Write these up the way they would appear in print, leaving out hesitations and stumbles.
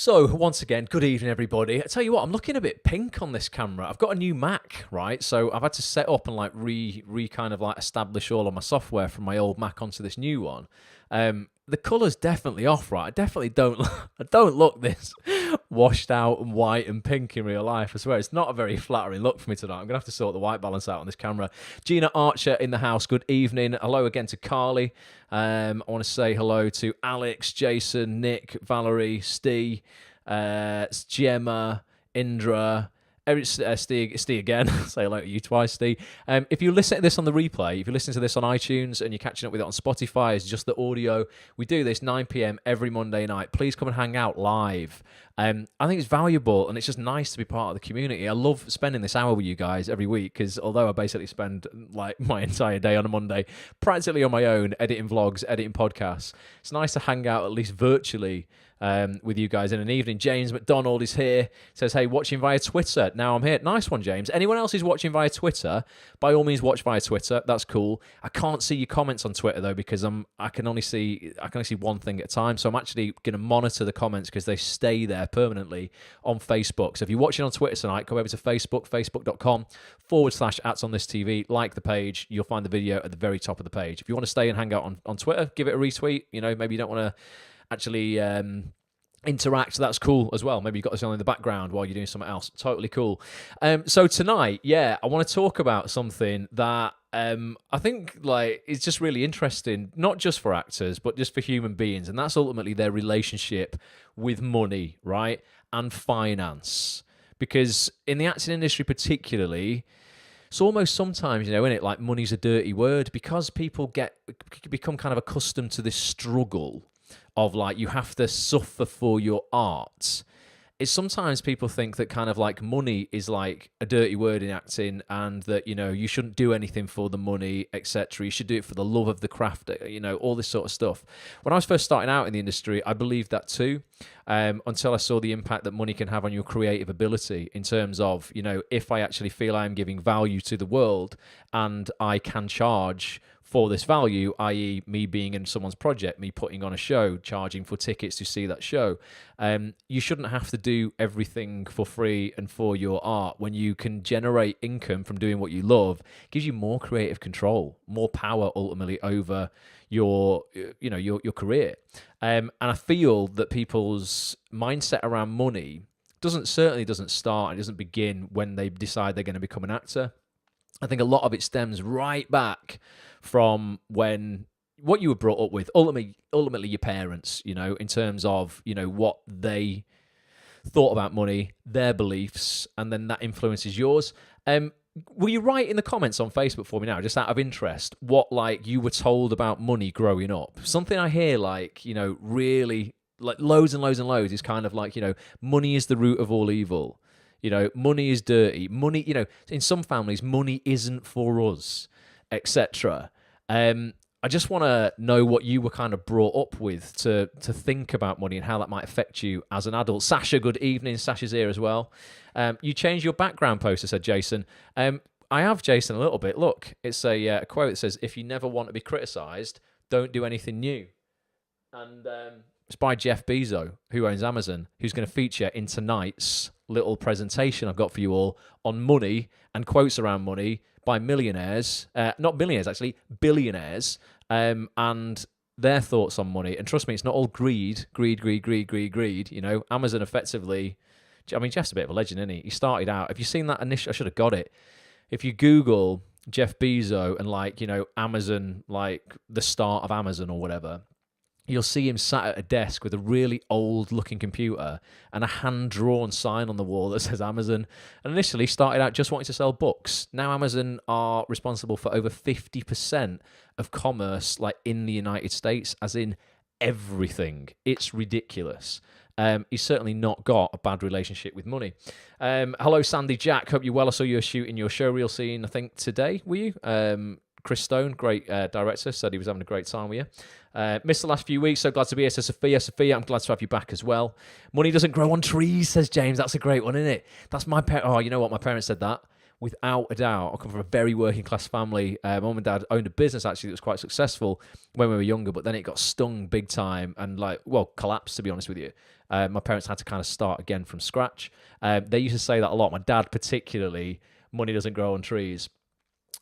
So, once again, good evening, everybody. I tell you what, I'm looking a bit pink on this camera. I've got a new Mac, right? So I've had to set up and like kind of like establish all of my software from my old Mac onto this new one. The colour's definitely off, right? I definitely don't I don't look this washed out and white and pink in real life. I swear, it's not a very flattering look for me tonight. I'm going to have to sort the white balance out on this camera. Gina Archer in the house, good evening. Hello again to Carly. I want to say hello to Alex, Jason, Nick, Valerie, Steve, Gemma, Indra, Steve again. Say hello to you twice, Steve. If you listen to this on the replay, if you listen to this on iTunes and you're catching up with it on Spotify, it's just the audio. We do this 9 p.m. every Monday night. Please come and hang out live. I think it's valuable and it's just nice to be part of the community. I love spending this hour with you guys every week because although I basically spend like my entire day on a Monday practically on my own, editing vlogs, editing podcasts, it's nice to hang out at least virtually with you guys in an evening. James McDonald is here. Says, hey, watching via Twitter. Now I'm here. Nice one, James. Anyone else who's watching via Twitter, by all means watch via Twitter. That's cool. I can't see your comments on Twitter though because I can only see one thing at a time. So I'm actually going to monitor the comments because they stay there permanently on Facebook. So if you're watching on Twitter tonight, go over to Facebook, facebook.com/@onthisTV. Like the page. You'll find the video at the very top of the page. If you want to stay and hang out on Twitter, give it a retweet. You know, maybe you don't want to actually interact, that's cool as well. Maybe you've got this on in the background while you're doing something else. Totally cool. So tonight, I want to talk about something that I think like is just really interesting, not just for actors, but just for human beings, and that's ultimately their relationship with money, right? And finance. Because in the acting industry particularly, it's almost sometimes, you know, isn't it, like money's a dirty word because people become kind of accustomed to this struggle of like you have to suffer for your art. It's sometimes people think that kind of like money is like a dirty word in acting and that, you know, you shouldn't do anything for the money, etc. You should do it for the love of the craft, you know, all this sort of stuff. When I was first starting out in the industry, I believed that too, until I saw the impact that money can have on your creative ability in terms of, you know, if I actually feel I'm giving value to the world and I can charge for this value, i.e. me being in someone's project, me putting on a show, charging for tickets to see that show. You shouldn't have to do everything for free and for your art. When you can generate income from doing what you love, it gives you more creative control, more power ultimately over your career. And I feel that people's mindset around money certainly doesn't start, it doesn't begin when they decide they're going to become an actor. I think a lot of it stems right back from what you were brought up with, ultimately your parents, you know, in terms of, you know, what they thought about money, their beliefs, and then that influences yours. Will you write in the comments on Facebook for me now, just out of interest, what like you were told about money growing up? Something I hear like, you know, really like loads and loads and loads is kind of like, you know, money is the root of all evil. You know, money is dirty. Money, you know, in some families, money isn't for us, etc. I just want to know what you were kind of brought up with to think about money and how that might affect you as an adult. Sasha, good evening. Sasha's here as well. You changed your background poster, said Jason. I have, Jason, a little bit. Look, it's a quote that says, if you never want to be criticised, don't do anything new. And it's by Jeff Bezos, who owns Amazon, who's going to feature in tonight's little presentation I've got for you all on money and quotes around money by millionaires, not millionaires actually, billionaires, and their thoughts on money. And trust me, it's not all greed. You know, Amazon effectively, I mean, Jeff's a bit of a legend, isn't he? He started out, have you seen that initial, I should have got it. If you Google Jeff Bezos and like, you know, Amazon, like the start of Amazon or whatever, you'll see him sat at a desk with a really old-looking computer and a hand-drawn sign on the wall that says Amazon. And initially started out just wanting to sell books. Now Amazon are responsible for over 50% of commerce, like in the United States, as in everything. It's ridiculous. He's certainly not got a bad relationship with money. Hello, Sandy Jack. Hope you're well. I saw you were shooting your showreel scene, I think, today, were you? Chris Stone, great director, said he was having a great time with you. Missed the last few weeks, so glad to be here. So Sophia, I'm glad to have you back as well. Money doesn't grow on trees, says James. That's a great one, isn't it? That's my Oh, you know what? My parents said that. Without a doubt. I come from a very working class family. Mum and dad owned a business actually that was quite successful when we were younger, but then it got stung big time and collapsed, to be honest with you. My parents had to kind of start again from scratch. They used to say that a lot. My dad particularly, money doesn't grow on trees.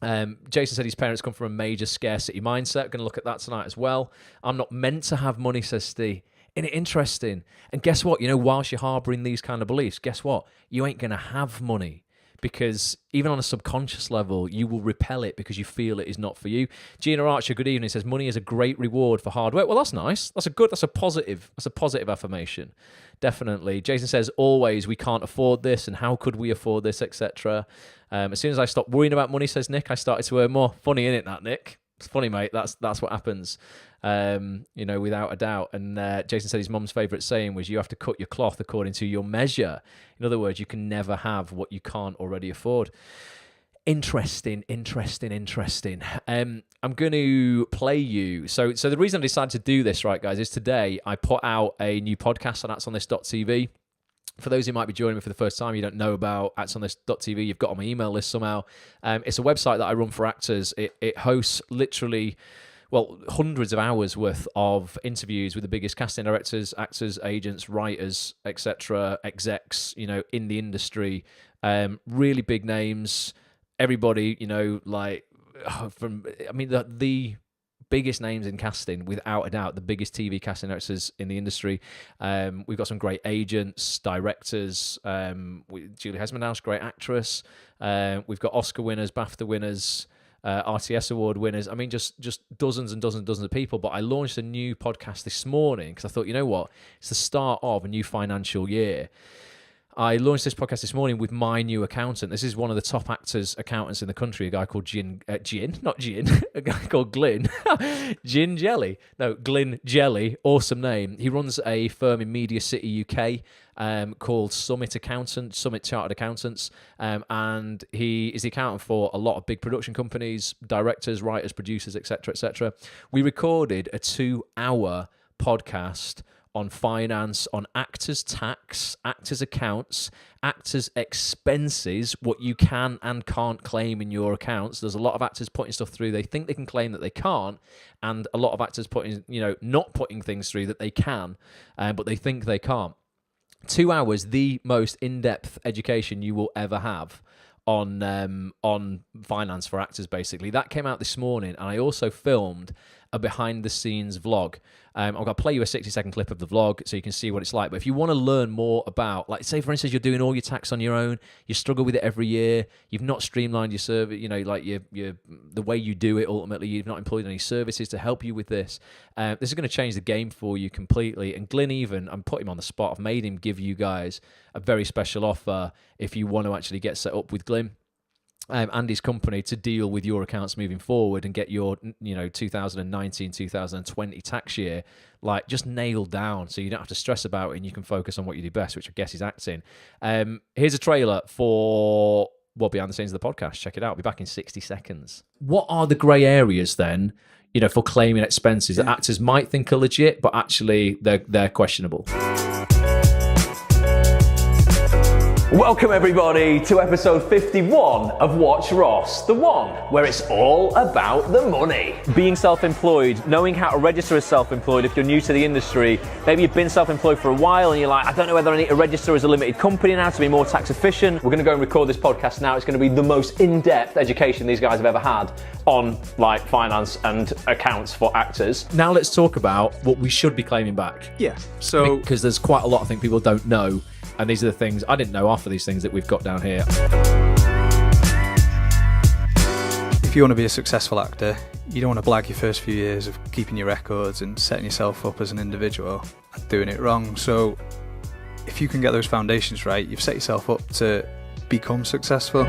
Jason said his parents come from a major scarcity mindset. Going to look at that tonight as well. I'm not meant to have money, says Steve. Isn't it interesting? And guess what? Whilst you're harboring these kind of beliefs, guess what? You ain't going to have money, because even on a subconscious level, you will repel it because you feel it is not for you. Gina Archer, good evening, says money is a great reward for hard work. Well, that's nice. That's a positive affirmation. Definitely. Jason says, always, we can't afford this, and how could we afford this, etc. As soon as I stopped worrying about money, says Nick, I started to earn more. Funny, innit, that, Nick? It's funny, mate. That's what happens, without a doubt. And Jason said his mum's favourite saying was, you have to cut your cloth according to your measure. In other words, you can never have what you can't already afford. Interesting. I'm going to play you. So the reason I decided to do this, right, guys, is today I put out a new podcast on actsonthis.tv. For those who might be joining me for the first time, you don't know about actsonthis.tv, you've got on my email list somehow. It's a website that I run for actors. It hosts literally, hundreds of hours worth of interviews with the biggest casting directors, actors, agents, writers, etc., execs, in the industry. Really big names. Everybody, the biggest names in casting, without a doubt, the biggest TV casting directors in the industry. We've got some great agents, directors. Julie Hesmondhalgh, great actress. We've got Oscar winners, BAFTA winners, RTS award winners. I mean, just dozens and dozens and dozens of people. But I launched a new podcast this morning because I thought, you know what? It's the start of a new financial year. I launched this podcast this morning with my new accountant. This is one of the top accountants in the country, a guy called a guy called Glyn. Glyn Jelly, awesome name. He runs a firm in Media City, UK, called Summit Chartered Accountants, and he is the accountant for a lot of big production companies, directors, writers, producers, etc., etc. We recorded a 2-hour podcast on finance, on actors' tax, actors' accounts, actors' expenses, what you can and can't claim in your accounts. There's a lot of actors putting stuff through they think they can claim that they can't, and a lot of actors not putting things through that they can, but they think they can't. 2 hours, the most in-depth education you will ever have on finance for actors, basically. That came out this morning, and I also filmed a behind-the-scenes vlog. I'm going to play you a 60-second clip of the vlog so you can see what it's like. But if you want to learn more about, like, say, for instance, you're doing all your tax on your own, you struggle with it every year, you've not streamlined your service, the way you do it, ultimately, you've not employed any services to help you with this. This is going to change the game for you completely. And Glyn, I'm put him on the spot. I've made him give you guys a very special offer if you want to actually get set up with Glyn and his company to deal with your accounts moving forward and get your 2019 2020 tax year just nailed down, so you don't have to stress about it and you can focus on what you do best, which I guess is acting. Here's a trailer for behind the scenes of the podcast. Check it out. I'll be back in 60 seconds. What are the grey areas then, for claiming expenses that actors might think are legit, but actually they're questionable? Welcome everybody to episode 51 of Watch Ross, the one where it's all about the money. Being self-employed, knowing how to register as self-employed if you're new to the industry. Maybe you've been self-employed for a while and you're like, I don't know whether I need to register as a limited company now to be more tax efficient. We're going to go and record this podcast now. It's going to be the most in-depth education these guys have ever had on finance and accounts for actors. Now let's talk about what we should be claiming back. Yeah, so... Because there's quite a lot I think people don't know. And these are the things, I didn't know half of these things that we've got down here. If you want to be a successful actor, you don't want to blag your first few years of keeping your records and setting yourself up as an individual and doing it wrong. So if you can get those foundations right, you've set yourself up to become successful.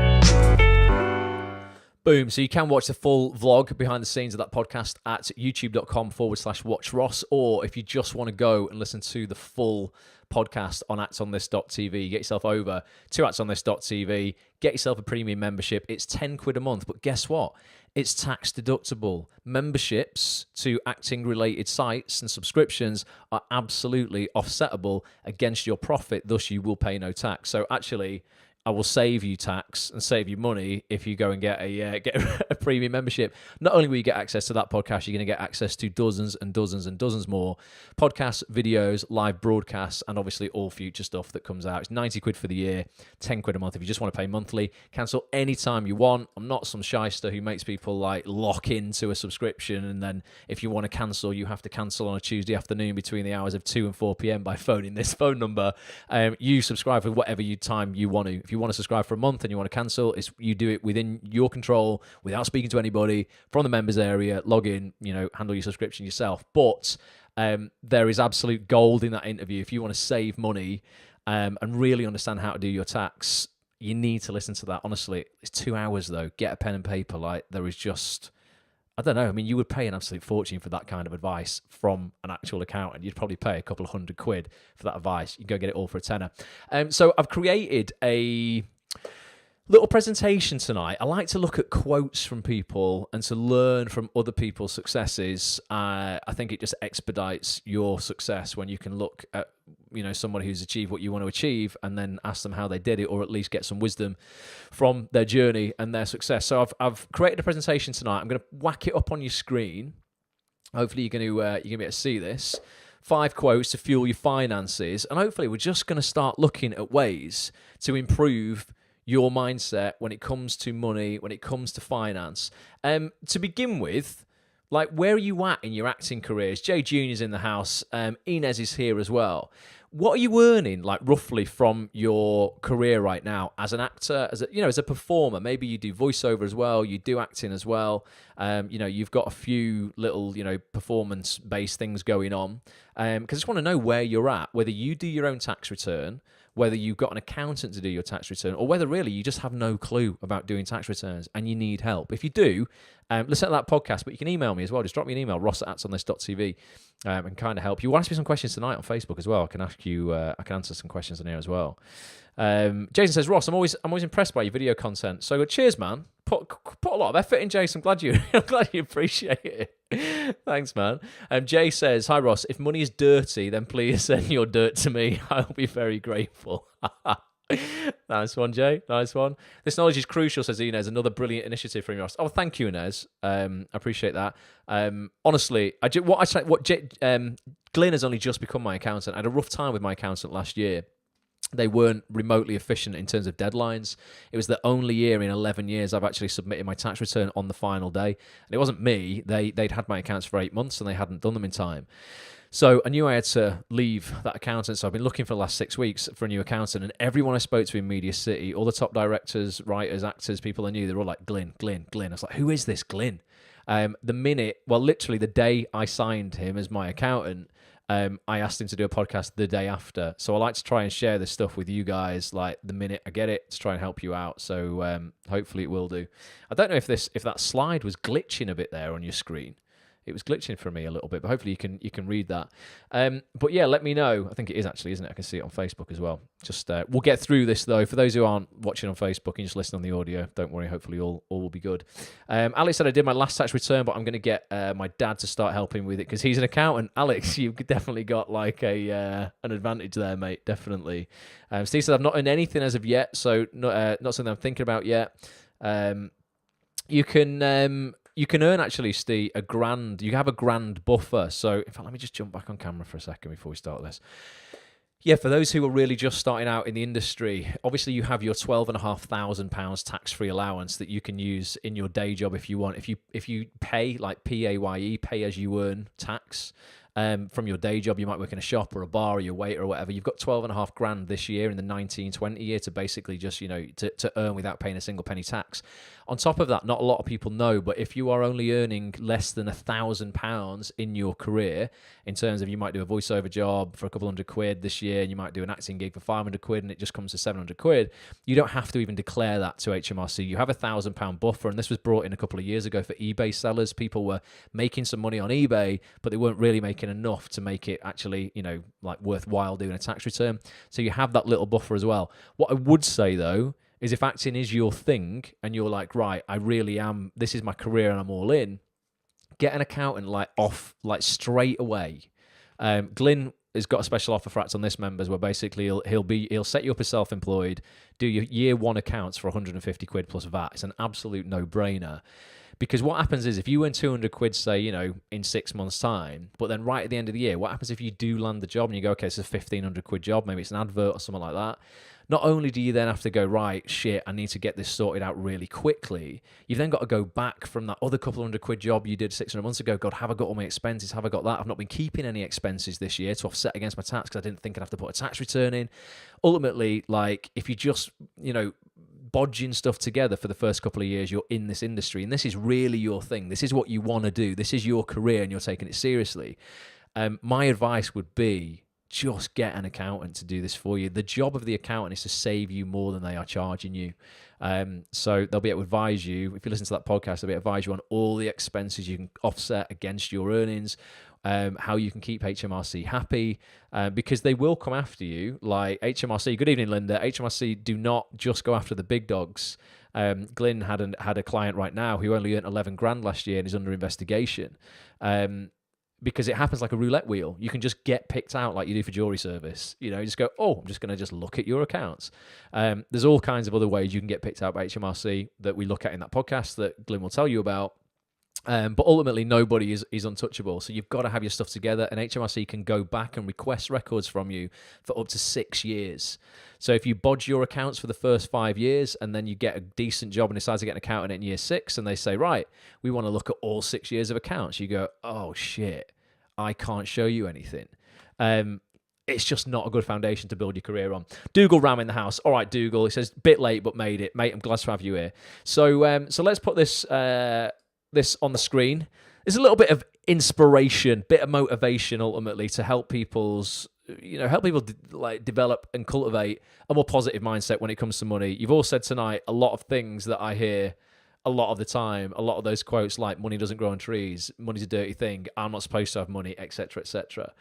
Boom. So you can watch the full vlog behind the scenes of that podcast at youtube.com/watchross, or if you just want to go and listen to the full podcast on actsonthis.tv, get yourself over to actsonthis.tv, get yourself a premium membership. It's £10 a month, but guess what? It's tax deductible. Memberships to acting related sites and subscriptions are absolutely offsettable against your profit, thus you will pay no tax. So actually, I will save you tax and save you money if you go and get a premium membership. Not only will you get access to that podcast, you're going to get access to dozens and dozens and dozens more podcasts, videos, live broadcasts, and obviously all future stuff that comes out. It's 90 quid for the year, 10 quid a month if you just want to pay monthly. Cancel anytime you want. I'm not some shyster who makes people like lock into a subscription, and then if you want to cancel, you have to cancel on a Tuesday afternoon between the hours of 2 and 4 p.m. by phoning this phone number. You subscribe for whatever time you want to. If you want to subscribe for a month and you want to cancel, you do it within your control without speaking to anybody from the members area. Log in, handle your subscription yourself. But there is absolute gold in that interview. If you want to save money and really understand how to do your tax, you need to listen to that. Honestly, it's 2 hours though. Get a pen and paper. Like, there is just, I don't know. I mean, you would pay an absolute fortune for that kind of advice from an actual accountant. You'd probably pay a couple of £100 for that advice. You go get it all for a tenner. So I've created a little presentation tonight. I like to look at quotes from people and to learn from other people's successes. I think it just expedites your success when you can look at somebody who's achieved what you want to achieve and then ask them how they did it, or at least get some wisdom from their journey and their success. So I've created a presentation tonight. I'm going to whack it up on your screen. Hopefully you're going to be able to see this. 5 quotes to fuel your finances, and hopefully we're just going to start looking at ways to improve your mindset when it comes to money, when it comes to finance. To begin with, like, where are you at in your acting careers? Jay Jr.'s in the house. Inez is here as well. What are you earning, like, roughly from your career right now as an actor, as a performer? Maybe you do voiceover as well. You do acting as well. You've got a few little, performance-based things going on. Because I just want to know where you're at, whether you do your own tax return, whether you've got an accountant to do your tax return, or whether really you just have no clue about doing tax returns and you need help. If you do, listen to that podcast, but you can email me as well. Just drop me an email, ross@actsonthis.tv, and kind of help you. Ask me some questions tonight on Facebook as well. I can ask you, I can answer some questions on here as well. Jason says, Ross, I'm always impressed by your video content. So cheers, man. Put a lot of effort in, Jason. I'm glad you appreciate it. Thanks, man. Jay says, hi, Ross. If money is dirty, then please send your dirt to me. I'll be very grateful. Nice one, Jay. Nice one. This knowledge is crucial, says Inez. Another brilliant initiative from Ross. Oh, thank you, Inez. I appreciate that. Honestly, Glyn has only just become my accountant. I had a rough time with my accountant last year. They weren't remotely efficient in terms of deadlines. It was the only year in 11 years I've actually submitted my tax return on the final day. And it wasn't me. They'd had my accounts for 8 months and they hadn't done them in time. So I knew I had to leave that accountant. So I've been looking for the last 6 weeks for a new accountant. And everyone I spoke to in Media City, all the top directors, writers, actors, people I knew, they're all like, Glyn. I was like, who is this Glyn? Literally the day I signed him as my accountant, I asked him to do a podcast the day after. So I like to try and share this stuff with you guys, like, the minute I get it, to try and help you out. So hopefully it will do. I don't know if that slide was glitching a bit there on your screen. It was glitching for me a little bit, but hopefully you can read that. But yeah, let me know. I think it is actually, isn't it? I can see it on Facebook as well. Just we'll get through this though. For those who aren't watching on Facebook and just listen on the audio, don't worry. Hopefully all will be good. Alex said I did my last tax return, but I'm going to get my dad to start helping with it because he's an accountant. Alex, you've definitely got like an advantage there, mate. Definitely. Steve said I've not earned anything as of yet, so not something I'm thinking about yet. You can earn, actually, Steve, $1,000. You have a grand buffer. So, in fact, let me just jump back on camera for a second before we start this. Yeah, for those who are really just starting out in the industry, obviously you have your £12,500 tax-free allowance that you can use in your day job if you want. If you pay, like PAYE, pay as you earn tax, from your day job, you might work in a shop or a bar or your waiter or whatever. You've got $12,500 this year in the 19-20 year to basically just, to earn without paying a single penny tax. On top of that, not a lot of people know, but if you are only earning less than £1,000 in your career, in terms of you might do a voiceover job for a couple £100 this year, and you might do an acting gig for £500 and it just comes to £700, you don't have to even declare that to HMRC. You have £1,000 buffer, and this was brought in a couple of years ago for eBay sellers. People were making some money on eBay, but they weren't really making enough to make it actually, like worthwhile doing a tax return. So you have that little buffer as well. What I would say though, is if acting is your thing and you're like, right, I really am, this is my career and I'm all in, get an accountant like straight away. Glyn has got a special offer for Acts on This members where basically he'll set you up as self-employed, do your year one accounts for 150 quid plus VAT. It's an absolute no-brainer. Because what happens is if you earn 200 quid, say, in 6 months' time, but then right at the end of the year, what happens if you do land the job and you go, okay, it's a 1,500 quid job, maybe it's an advert or something like that. Not only do you then have to go, right, shit, I need to get this sorted out really quickly, you've then got to go back from that other couple hundred quid job you did 600 months ago. God, have I got all my expenses? Have I got that? I've not been keeping any expenses this year to offset against my tax because I didn't think I'd have to put a tax return in. Ultimately, like, if you just, bodging stuff together for the first couple of years, you're in this industry, and this is really your thing. This is what you want to do. This is your career, and you're taking it seriously. My advice would be, just get an accountant to do this for you. The job of the accountant is to save you more than they are charging you. So they'll be able to advise you. If you listen to that podcast, they'll be able to advise you on all the expenses you can offset against your earnings, how you can keep HMRC happy, because they will come after you. Like HMRC, good evening, Linda. HMRC do not just go after the big dogs. Glyn had a client right now who only earned 11 grand last year and is under investigation. Because it happens like a roulette wheel. You can just get picked out like you do for jewelry service. You just go, I'm just going to just look at your accounts. There's all kinds of other ways you can get picked out by HMRC that we look at in that podcast that Glyn will tell you about. But ultimately, nobody is untouchable. So you've got to have your stuff together, and HMRC can go back and request records from you for up to 6 years. So if you bodge your accounts for the first 5 years and then you get a decent job and decide to get an accountant in year 6, and they say, right, we want to look at all 6 years of accounts, you go, oh shit, I can't show you anything. It's just not a good foundation to build your career on. Dougal Ram in the house. All right, Dougal. He says, bit late, but made it. Mate, I'm glad to have you here. So let's put this on the screen. There's a little bit of inspiration, bit of motivation, ultimately, to help people develop and cultivate a more positive mindset when it comes to money. You've all said tonight a lot of things that I hear a lot of the time. A lot of those quotes like money doesn't grow on trees, money's a dirty thing, I'm not supposed to have money, etc., etc.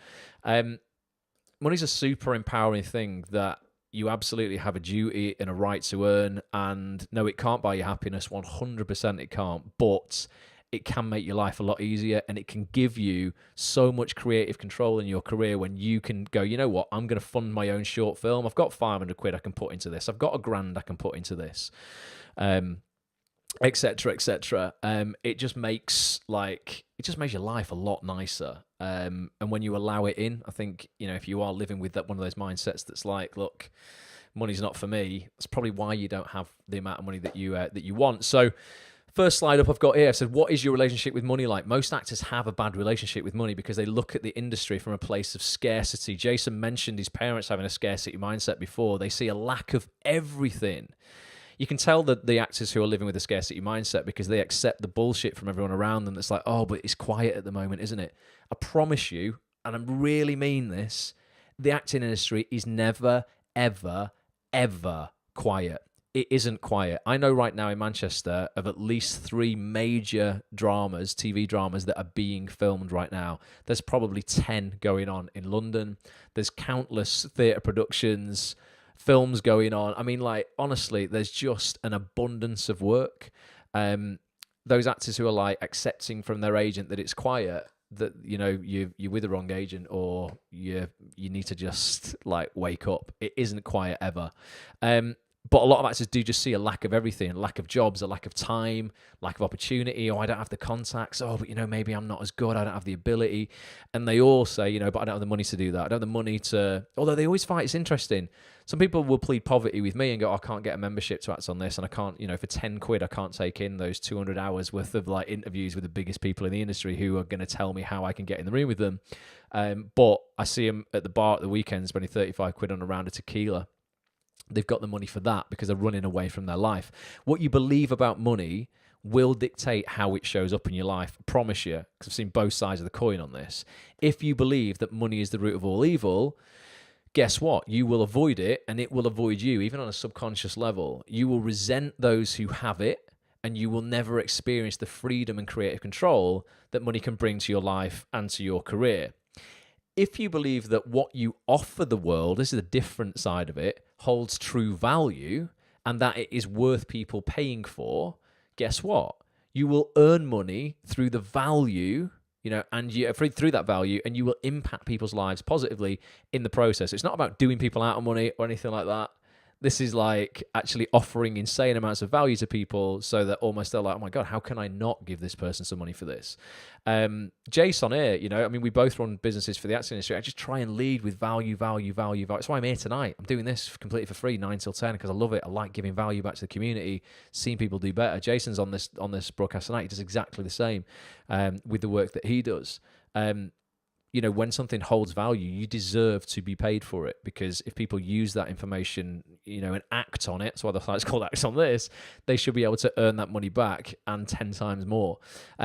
Money's a super empowering thing that you absolutely have a duty and a right to earn. And no, it can't buy you happiness. 100% it can't. But it can make your life a lot easier, and it can give you so much creative control in your career when you can go, you know what, I'm going to fund my own short film. I've got 500 quid I can put into this. I've got £1,000 I can put into this, etc., etc. It just makes your life a lot nicer. And when you allow it in, I think, if you are living with one of those mindsets that's like, look, money's not for me, that's probably why you don't have the amount of money that you want. So first slide up I've got here, I said, what is your relationship with money like? Most actors have a bad relationship with money because they look at the industry from a place of scarcity. Jason mentioned his parents having a scarcity mindset before. They see a lack of everything. You can tell that the actors who are living with a scarcity mindset because they accept the bullshit from everyone around them that's like, oh, but it's quiet at the moment, isn't it? I promise you, and I really mean this, the acting industry is never, ever, ever quiet. It isn't quiet. I know right now in Manchester of at least 3 major dramas, TV dramas, that are being filmed right now. There's probably 10 going on in London. There's countless theatre productions, films going on. I mean, like, honestly, there's just an abundance of work. Those actors who are like accepting from their agent that it's quiet, that you're with the wrong agent, or you need to just like wake up. It isn't quiet ever. But a lot of actors do just see a lack of everything, a lack of jobs, a lack of time, lack of opportunity. Oh, I don't have the contacts. Oh, but maybe I'm not as good. I don't have the ability. And they all say, but I don't have the money to do that. I don't have the money to, although they always fight. It's interesting. Some people will plead poverty with me and go, I can't get a membership to Acts on This. And I can't, for 10 quid, I can't take in those 200 hours worth of like interviews with the biggest people in the industry who are going to tell me how I can get in the room with them. But I see them at the bar at the weekend spending 35 quid on a round of tequila. They've got the money for that because they're running away from their life. What you believe about money will dictate how it shows up in your life. I promise you, because I've seen both sides of the coin on this. If you believe that money is the root of all evil, guess what? You will avoid it, and it will avoid you, even on a subconscious level. You will resent those who have it, and you will never experience the freedom and creative control that money can bring to your life and to your career. If you believe that what you offer the world, this is a different side of it, holds true value, and that it is worth people paying for, guess what? You will earn money through the value, and you through that value, and you will impact people's lives positively in the process. It's not about doing people out of money or anything like that. This is like actually offering insane amounts of value to people so that almost they're like, oh my God, how can I not give this person some money for this? Jason here, we both run businesses for the acting industry. I just try and lead with value. That's why I'm here tonight. I'm doing this completely for free, 9 till 10, because I love it. I like giving value back to the community, seeing people do better. Jason's on this broadcast tonight. He does exactly the same with the work that he does. When something holds value, you deserve to be paid for it, because if people use that information, and act on it, that's why the site's called Act on This, they should be able to earn that money back and 10 times more.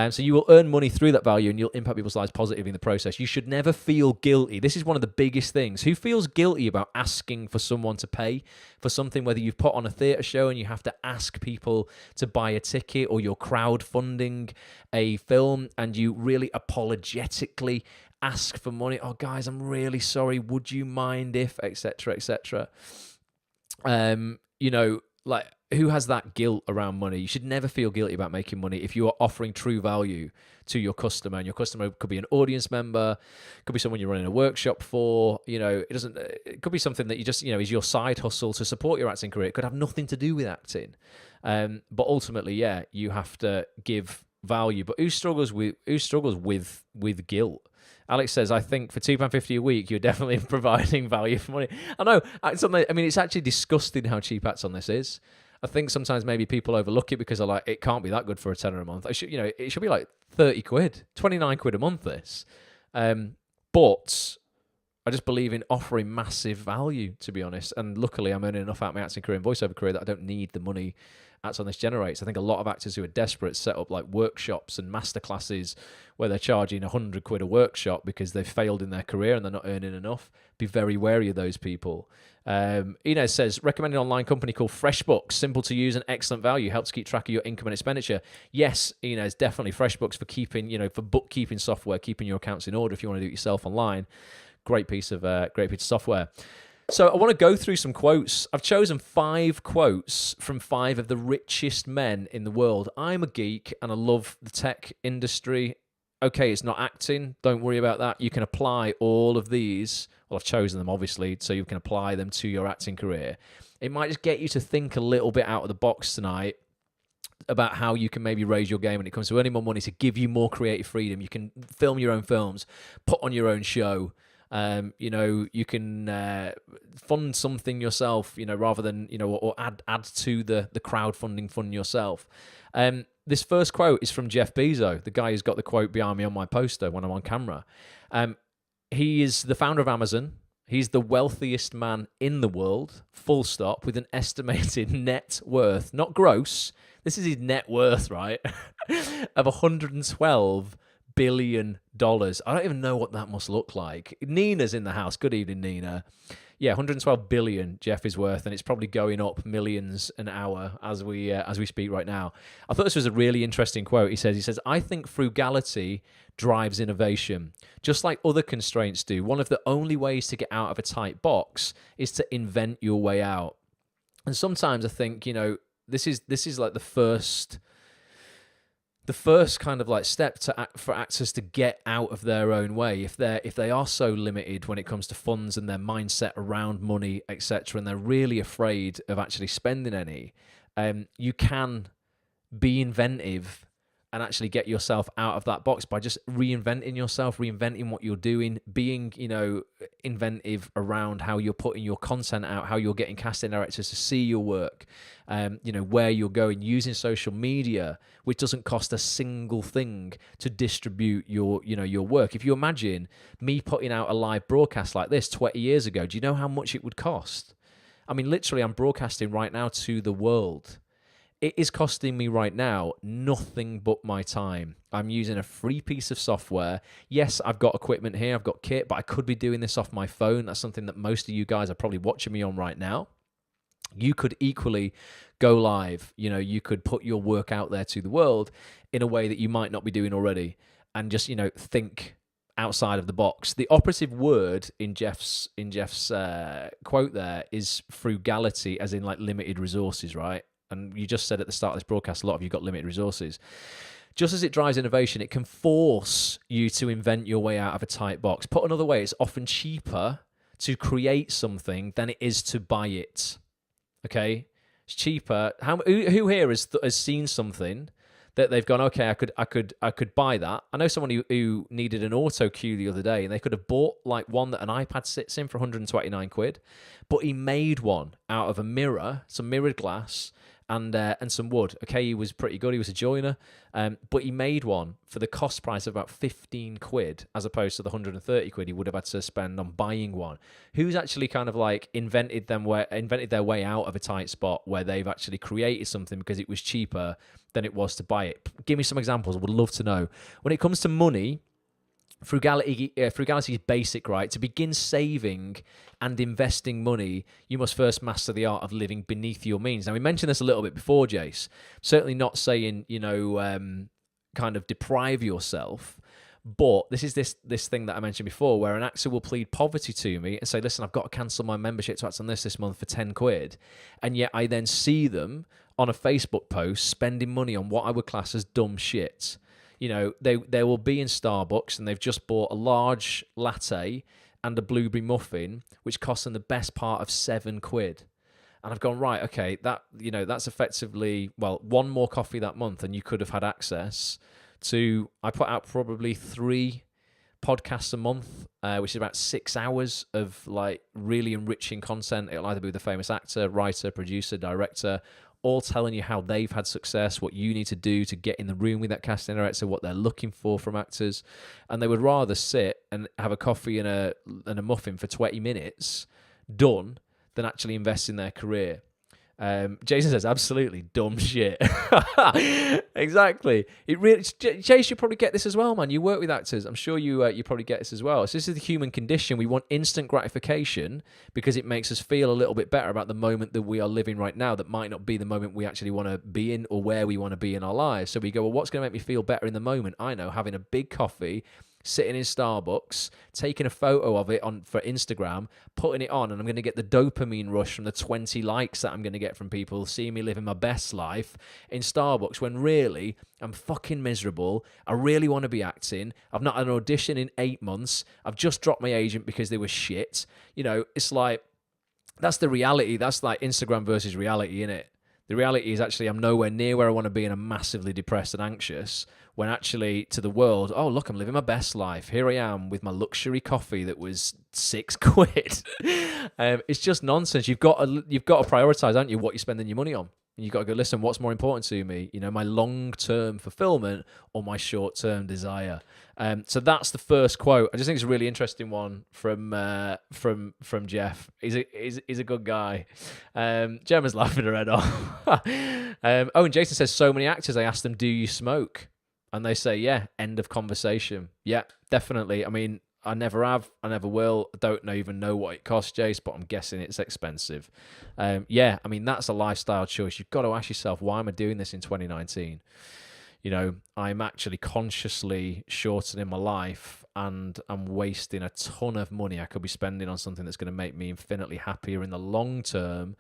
So you will earn money through that value, and you'll impact people's lives positively in the process. You should never feel guilty. This is one of the biggest things. Who feels guilty about asking for someone to pay for something, whether you've put on a theatre show and you have to ask people to buy a ticket, or you're crowdfunding a film and you really apologetically ask for money? Oh, guys, I'm really sorry. Would you mind if, etc., etc. Like, who has that guilt around money? You should never feel guilty about making money if you are offering true value to your customer. And your customer could be an audience member, could be someone you're running a workshop for. It could be something that you just, is your side hustle to support your acting career. It could have nothing to do with acting. But ultimately, yeah, you have to give value. But who struggles with guilt? Alex says, I think for £2.50 a week, you're definitely providing value for money. I know. It's actually disgusting how cheap Acts on This is. I think sometimes maybe people overlook it because they're like, it can't be that good for a tenner a month. It should be like 30 quid, 29 quid a month, this. But I just believe in offering massive value, to be honest. And luckily, I'm earning enough out of my acting career and voiceover career that I don't need the money Acts on This generates. I think a lot of actors who are desperate set up like workshops and masterclasses where they're charging 100 quid a workshop because they've failed in their career and they're not earning enough. Be very wary of those people. Inez says, recommend an online company called FreshBooks. Simple to use and excellent value. Helps keep track of your income and expenditure. Yes, Inez, definitely FreshBooks for keeping, for bookkeeping software, keeping your accounts in order if you want to do it yourself online. Great piece of software. So I want to go through some quotes. I've chosen 5 quotes from 5 of the richest men in the world. I'm a geek and I love the tech industry. Okay, it's not acting. Don't worry about that. You can apply all of these. Well, I've chosen them, obviously, so you can apply them to your acting career. It might just get you to think a little bit out of the box tonight about how you can maybe raise your game when it comes to earning more money, to give you more creative freedom. You can film your own films, put on your own show. You can fund something yourself, rather than, or add to the crowdfunding fund yourself. This first quote is from Jeff Bezos, the guy who's got the quote behind me on my poster when I'm on camera. He is the founder of Amazon. He's the wealthiest man in the world, full stop, with an estimated net worth, not gross, this is his net worth, right, of $112 billion. I don't even know what that must look like. Nina's in the house. Good evening, Nina. Yeah, 112 billion Jeff is worth, and it's probably going up millions an hour as we speak right now. I thought this was a really interesting quote. He says, I think frugality drives innovation, just like other constraints do. One of the only ways to get out of a tight box is to invent your way out. And sometimes I think, this is like the first kind of like step for actors to get out of their own way. If they are so limited when it comes to funds and their mindset around money, etc., and they're really afraid of actually spending any, you can be inventive and actually get yourself out of that box by just reinventing yourself, reinventing what you're doing, being, inventive around how you're putting your content out, how you're getting casting directors to see your work, where you're going, using social media, which doesn't cost a single thing to distribute your work. If you imagine me putting out a live broadcast like this 20 years ago, do you know how much it would cost? I mean, literally, I'm broadcasting right now to the world. It is costing me right now nothing but my time. I'm using a free piece of software. Yes, I've got equipment here, I've got kit, but I could be doing this off my phone. That's something that most of you guys are probably watching me on right now. You could equally go live. You could put your work out there to the world in a way that you might not be doing already, and just, think outside of the box. The operative word in Jeff's quote there is frugality, as in like limited resources, right? and you just said at the start of this broadcast, a lot of you got limited resources. Just as it drives innovation, it can force you to invent your way out of a tight box. Put another way, it's often cheaper to create something than it is to buy it. Okay, it's cheaper. Who here has seen something that they've gone, okay, I could buy that. I know someone who needed an auto cue the other day, and they could have bought like one that an iPad sits in for 129 quid, but he made one out of a mirror, some mirrored glass, and some wood. Okay, he was pretty good. He was a joiner, but he made one for the cost price of about 15 quid, as opposed to the 130 quid he would have had to spend on buying one. Who's actually kind of like invented their way out of a tight spot where they've actually created something because it was cheaper than it was to buy it? Give me some examples. I would love to know. When it comes to money, frugality is basic, right? To begin saving and investing money, you must first master the art of living beneath your means. Now, we mentioned this a little bit before, Jace. Certainly not saying, kind of deprive yourself. But this is this thing that I mentioned before, where an actor will plead poverty to me and say, listen, I've got to cancel my membership to act on this month for 10 quid. And yet I then see them on a Facebook post spending money on what I would class as dumb shit. You know, they will be in Starbucks and they've just bought a large latte and a blueberry muffin, which costs them the best part of 7 quid. And I've gone, right, okay, that's effectively, one more coffee that month, and you could have had access to, I put out probably 3 podcasts a month, which is about 6 hours of like really enriching content. It'll either be with a famous actor, writer, producer, director, all telling you how they've had success, what you need to do to get in the room with that casting director, what they're looking for from actors. And they would rather sit and have a coffee and a muffin for 20 minutes done than actually invest in their career. Jason says, absolutely dumb shit. Exactly. It really, Chase, you probably get this as well, man. You work with actors. I'm sure you probably get this as well. So this is the human condition. We want instant gratification because it makes us feel a little bit better about the moment that we are living right now that might not be the moment we actually want to be in or where we want to be in our lives. So we go, well, what's going to make me feel better in the moment? I know, having a big coffee, sitting in Starbucks, taking a photo of it for Instagram, putting it on, and I'm going to get the dopamine rush from the 20 likes that I'm going to get from people seeing me living my best life in Starbucks, when really I'm fucking miserable. I really want to be acting. I've not had an audition in 8 months. I've just dropped my agent because they were shit. You know, it's like, that's the reality. That's like Instagram versus reality, innit? The reality is actually I'm nowhere near where I want to be, and I'm massively depressed and anxious, when actually to the world, oh, look, I'm living my best life. Here I am with my luxury coffee that was 6 quid. It's just nonsense. You've got to prioritize, aren't you, what you're spending your money on. And you've got to go, listen, what's more important to me? You know, my long-term fulfillment or my short-term desire? So that's the first quote. I just think it's a really interesting one from Jeff. He's a good guy. Gemma's laughing her head off. And Jason says, so many actors, I ask them, do you smoke? And they say, yeah, end of conversation. Yeah, definitely. I mean, I never have, I never will. I don't even know what it costs, Jace, but I'm guessing it's expensive. Yeah, I mean, that's a lifestyle choice. You've got to ask yourself, why am I doing this in 2019? You know, I'm actually consciously shortening my life, and I'm wasting a ton of money I could be spending on something that's going to make me infinitely happier in the long term,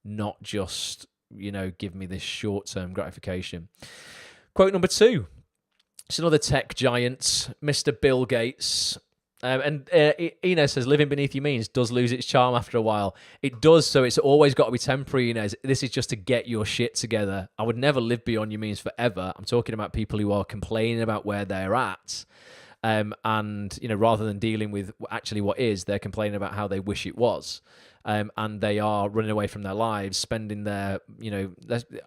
not just, give me this short-term gratification. Quote number 2. It's another tech giant, Mr. Bill Gates. Inez says, living beneath your means does lose its charm after a while. It does, so it's always got to be temporary, Inez. This is just to get your shit together. I would never live beyond your means forever. I'm talking about people who are complaining about where they're at. And, rather than dealing with actually what is, they're complaining about how they wish it was. And they are running away from their lives, spending their,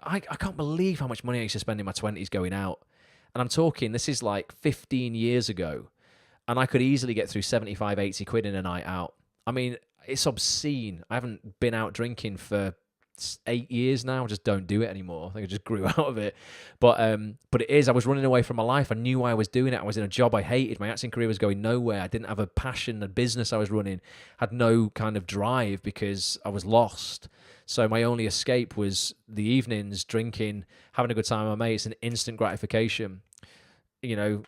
I can't believe how much money I used to spend in my 20s going out. And I'm talking, this is like 15 years ago. And I could easily get through 75, 80 quid in a night out. I mean, it's obscene. I haven't been out drinking for 8 years now. I just don't do it anymore. I think I just grew out of it. But it is, I was running away from my life. I knew why I was doing it. I was in a job I hated. My acting career was going nowhere. I didn't have a passion, a business I was running. Had no kind of drive because I was lost. So my only escape was the evenings, drinking, having a good time with my mates, and instant gratification.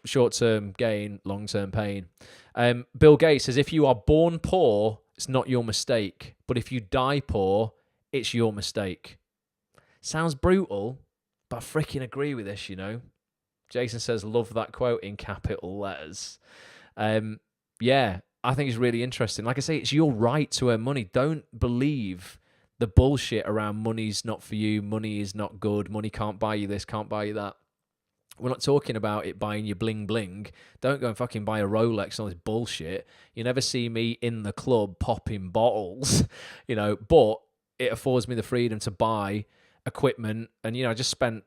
Short-term gain, long-term pain. Bill Gates says, if you are born poor, it's not your mistake. But if you die poor, it's your mistake. Sounds brutal, but I freaking agree with this, Jason says, love that quote in capital letters. Yeah, I think it's really interesting. Like I say, it's your right to earn money. Don't believe the bullshit around money's not for you, money is not good, money can't buy you this, can't buy you that. We're not talking about it buying your bling bling. Don't go and fucking buy a Rolex and all this bullshit. You never see me in the club popping bottles, but it affords me the freedom to buy equipment. And, I just spent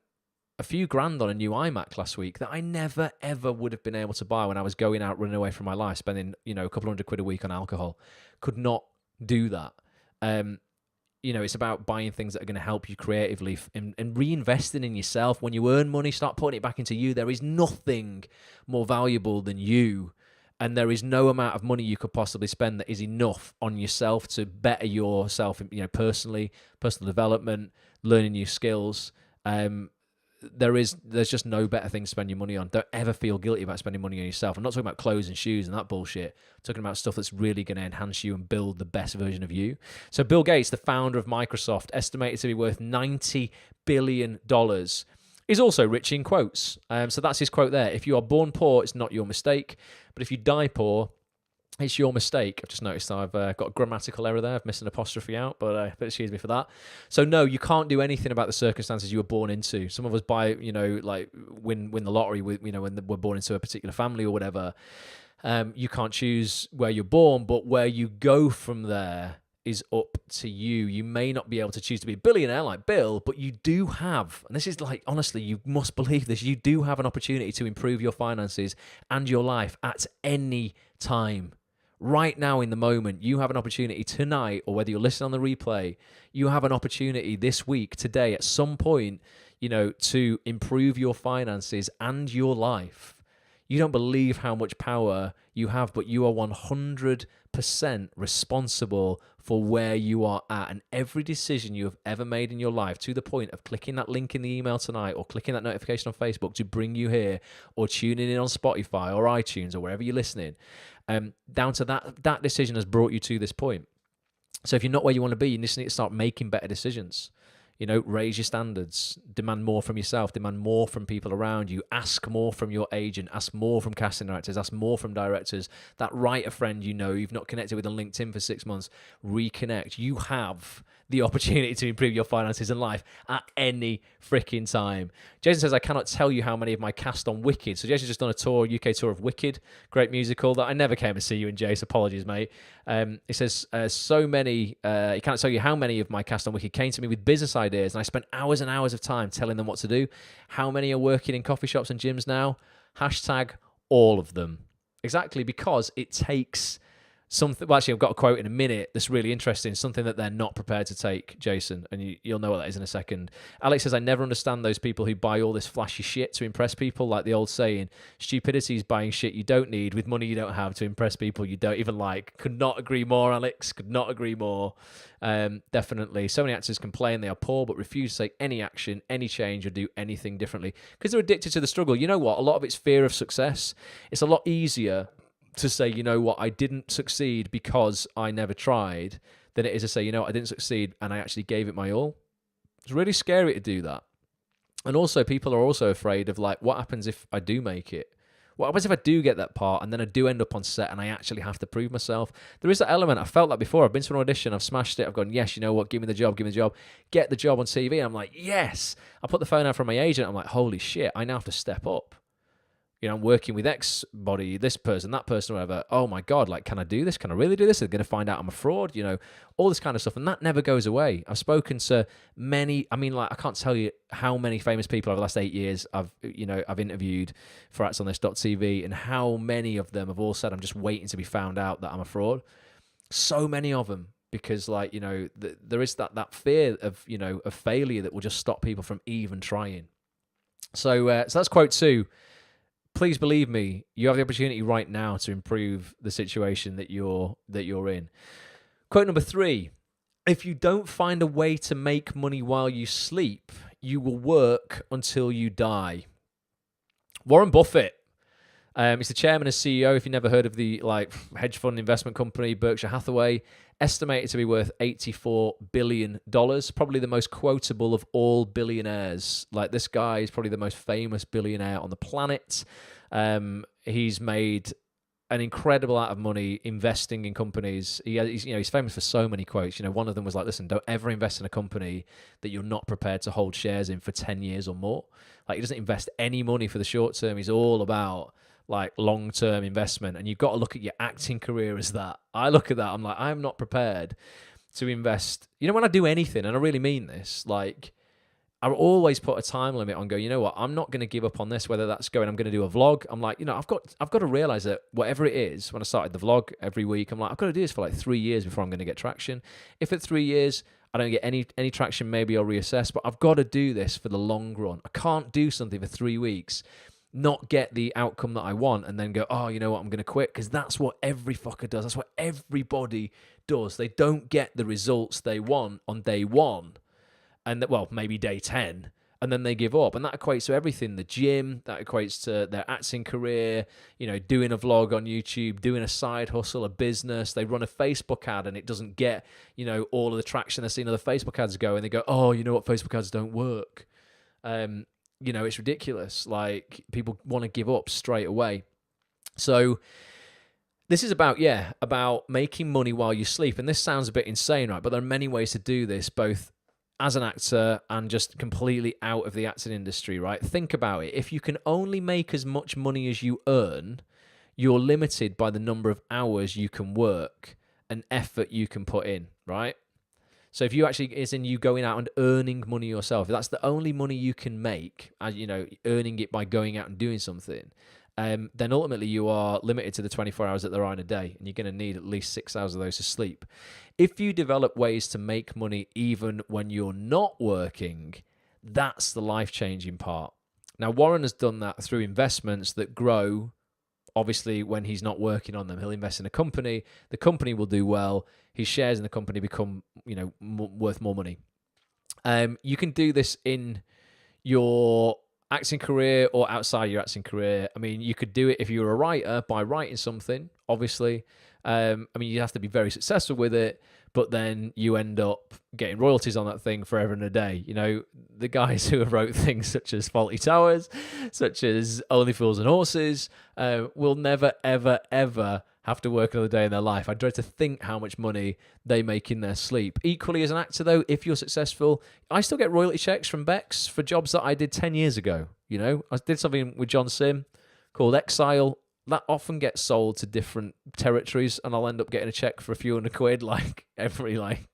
a few grand on a new iMac last week that I never, ever would have been able to buy when I was going out, running away from my life, spending, a couple £100 a week on alcohol. Could not do that. It's about buying things that are going to help you creatively and reinvesting in yourself. When you earn money, start putting it back into you. There is nothing more valuable than you. And there is no amount of money you could possibly spend that is enough on yourself to better yourself, personally, personal development, learning new skills. There's just no better thing to spend your money on. Don't ever feel guilty about spending money on yourself. I'm not talking about clothes and shoes and that bullshit. I'm talking about stuff that's really going to enhance you and build the best version of you. So Bill Gates, the founder of Microsoft, estimated to be worth $90 billion. He's also rich in quotes. So that's his quote there. If you are born poor, it's not your mistake. But if you die poor, it's your mistake. I've just noticed I've got a grammatical error there. I've missed an apostrophe out, but excuse me for that. So no, you can't do anything about the circumstances you were born into. Some of us buy, like win the lottery with, when we're born into a particular family or whatever. You can't choose where you're born, but where you go from there is up to you. You may not be able to choose to be a billionaire like Bill, but you do have, and this is like, honestly, you must believe this, you do have an opportunity to improve your finances and your life at any time. Right now in the moment, you have an opportunity tonight, or whether you're listening on the replay, you have an opportunity this week, today, at some point, to improve your finances and your life. You don't believe how much power you have, but you are 100% responsible for where you are at. And every decision you have ever made in your life, to the point of clicking that link in the email tonight, or clicking that notification on Facebook to bring you here, or tuning in on Spotify or iTunes or wherever you're listening, down to that decision has brought you to this point. So if you're not where you want to be, you just need to start making better decisions. Raise your standards, demand more from yourself, demand more from people around you, ask more from your agent, ask more from casting directors, ask more from directors. That writer friend you've not connected with on LinkedIn for 6 months, reconnect. You have the opportunity to improve your finances and life at any freaking time. Jason says, I cannot tell you how many of my cast on Wicked. So Jason's just done a UK tour of Wicked, great musical that I never came to see you in, Jace. Apologies, mate. He says, so many, he can't tell you how many of my cast on Wicked came to me with business ideas, and I spent hours and hours of time telling them what to do. How many are working in coffee shops and gyms now? # all of them. Exactly, because it takes something. Well, actually, I've got a quote in a minute that's really interesting, something that they're not prepared to take, Jason, and you'll know what that is in a second. Alex says, I never understand those people who buy all this flashy shit to impress people, like the old saying, stupidity is buying shit you don't need with money you don't have to impress people you don't even like. Could not agree more, Alex. Could not agree more. Definitely. So many actors complain they are poor, but refuse to take any action, any change, or do anything differently because they're addicted to the struggle. You know what? A lot of it's fear of success. It's a lot easier to say, you know what, I didn't succeed because I never tried, than it is to say, you know what, I didn't succeed and I actually gave it my all. It's really scary to do that. And also, people are also afraid of, like, what happens if I do make it? What happens if I do get that part and then I do end up on set and I actually have to prove myself? There is that element. I felt that before. I've been to an audition, I've smashed it, I've gone, yes, you know what, give me the job, get the job on TV. And I'm like, yes. I put the phone out from my agent. I'm like, holy shit, I now have to step up. I'm working with X body, this person, that person, whatever. Oh my God, like, can I do this? Can I really do this? They're going to find out I'm a fraud, all this kind of stuff. And that never goes away. I've spoken to many, I can't tell you how many famous people over the last 8 years I've interviewed for actsonthis.tv, and how many of them have all said, I'm just waiting to be found out that I'm a fraud. So many of them, because there is that fear of, of failure that will just stop people from even trying. So that's quote 2. Please believe me, you have the opportunity right now to improve the situation that you're in. Quote number 3, if you don't find a way to make money while you sleep, you will work until you die. Warren Buffett. He's the chairman and CEO. If you never heard of the hedge fund investment company Berkshire Hathaway, estimated to be worth $84 billion, probably the most quotable of all billionaires. Like, this guy is probably the most famous billionaire on the planet. He's made an incredible amount of money investing in companies. He's famous for so many quotes. One of them was like, listen, don't ever invest in a company that you're not prepared to hold shares in for 10 years or more. Like, he doesn't invest any money for the short term. He's all about long-term investment. And you've got to look at your acting career as that. I look at that, I'm like, I'm not prepared to invest. When I do anything, and I really mean this, I always put a time limit on you know what, I'm not going to give up on this, whether that's I'm going to do a vlog. I'm like, I've got to realize that whatever it is, when I started the vlog every week, I'm like, I've got to do this for 3 years before I'm going to get traction. If at 3 years I don't get any traction, maybe I'll reassess, but I've got to do this for the long run. I can't do something for 3 weeks, not get the outcome that I want, and then go, oh, you know what, I'm going to quit, because that's what every fucker does. That's what everybody does. They don't get the results they want on day one, and maybe day 10, and then they give up. And that equates to everything: the gym, that equates to their acting career, doing a vlog on YouTube, doing a side hustle, a business. They run a Facebook ad and it doesn't get, all of the traction they're seeing other Facebook ads go, and they go, oh, you know what, Facebook ads don't work. It's ridiculous. People want to give up straight away. So this is about making money while you sleep. And this sounds a bit insane, right? But there are many ways to do this, both as an actor and just completely out of the acting industry, right? Think about it. If you can only make as much money as you earn, you're limited by the number of hours you can work and effort you can put in, right? So if you actually, as in you going out and earning money yourself, if that's the only money you can make, earning it by going out and doing something, then ultimately you are limited to the 24 hours that there are in a day, and you're going to need at least 6 hours of those to sleep. If you develop ways to make money even when you're not working, that's the life-changing part. Now, Warren has done that through investments that grow. Obviously, when he's not working on them, he'll invest in a company. The company will do well. His shares in the company become, worth more money. You can do this in your acting career or outside your acting career. I mean, you could do it if you were a writer by writing something, obviously. You have to be very successful with it, but then you end up getting royalties on that thing forever and a day. The guys who have wrote things such as Faulty Towers, such as Only Fools and Horses, will never, ever, ever have to work another day in their life. I dread to think how much money they make in their sleep. Equally, as an actor, though, if you're successful, I still get royalty checks from Bex for jobs that I did 10 years ago. I did something with John Sim called Exile. That often gets sold to different territories, and I'll end up getting a check for a few £100 every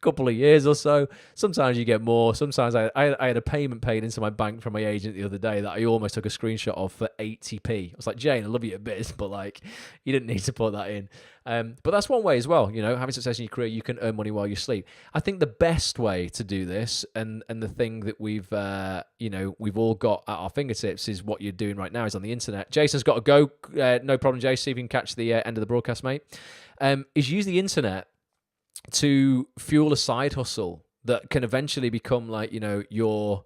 couple of years or so. Sometimes you get more. Sometimes I had a payment paid into my bank from my agent the other day that I almost took a screenshot of for 80p. I was like, Jane, I love you a bit, but you didn't need to put that in. But that's one way as well. Having success in your career, you can earn money while you sleep. I think the best way to do this, and the thing that we've all got at our fingertips, is what you're doing right now, is on the internet. Jason's got to go. No problem, Jason. See if you can catch the end of the broadcast, mate. Is use the internet to fuel a side hustle that can eventually become your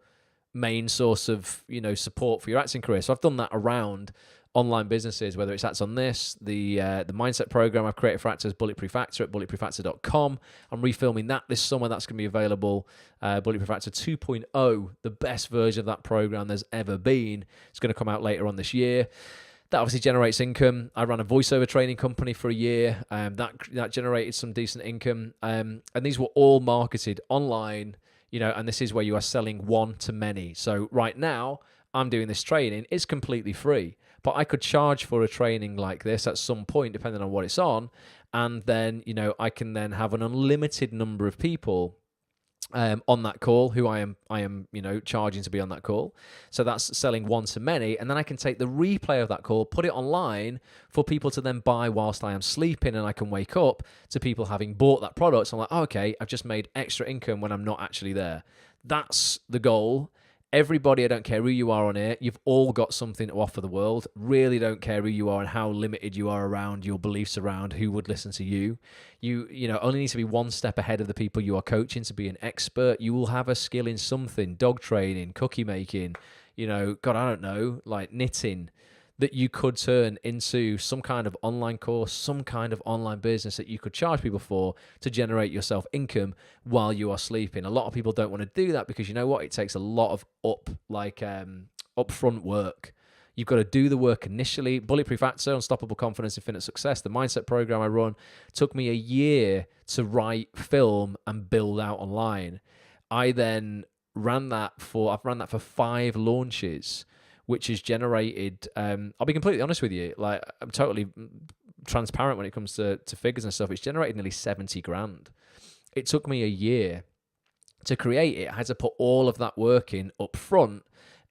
main source of support for your acting career. So I've done that around online businesses, whether it's Acts on This, the mindset program I've created for actors, Bulletproof Actor at bulletproofactor.com. I'm refilming that this summer. That's going to be available. Bulletproof Actor 2.0, the best version of that program there's ever been. It's going to come out later on this year. That obviously generates income. I ran a voiceover training company for a year. That generated some decent income. And these were all marketed online, and this is where you are selling one to many. So right now, I'm doing this training. It's completely free. But I could charge for a training like this at some point, depending on what it's on. And then, I can then have an unlimited number of people on that call who I am charging to be on that call. So that's selling one to many, and then I can take the replay of that call, put it online for people to then buy whilst I am sleeping, and I can wake up to people having bought that product. So I'm like, oh, okay, I've just made extra income when I'm not actually there. That's the goal. Everybody, I don't care who you are on here, you've all got something to offer the world. Really don't care who you are and how limited you are around your beliefs around who would listen to you. You only need to be one step ahead of the people you are coaching to be an expert. You will have a skill in something, dog training, cookie making, God, I don't know, knitting. that you could turn into some kind of online course, some kind of online business that you could charge people for to generate yourself income while you are sleeping. A lot of people don't want to do that because you know what? It takes a lot of upfront work. You've got to do the work initially. Bulletproof Actor, Unstoppable Confidence, Infinite Success, the mindset program I run, took me a year to write, film, and build out online. I then I've ran that for 5 launches, which has generated, I'll be completely honest with you, like I'm totally transparent when it comes to figures and stuff. It's generated nearly 70 grand. It took me a year to create it. I had to put all of that work in up front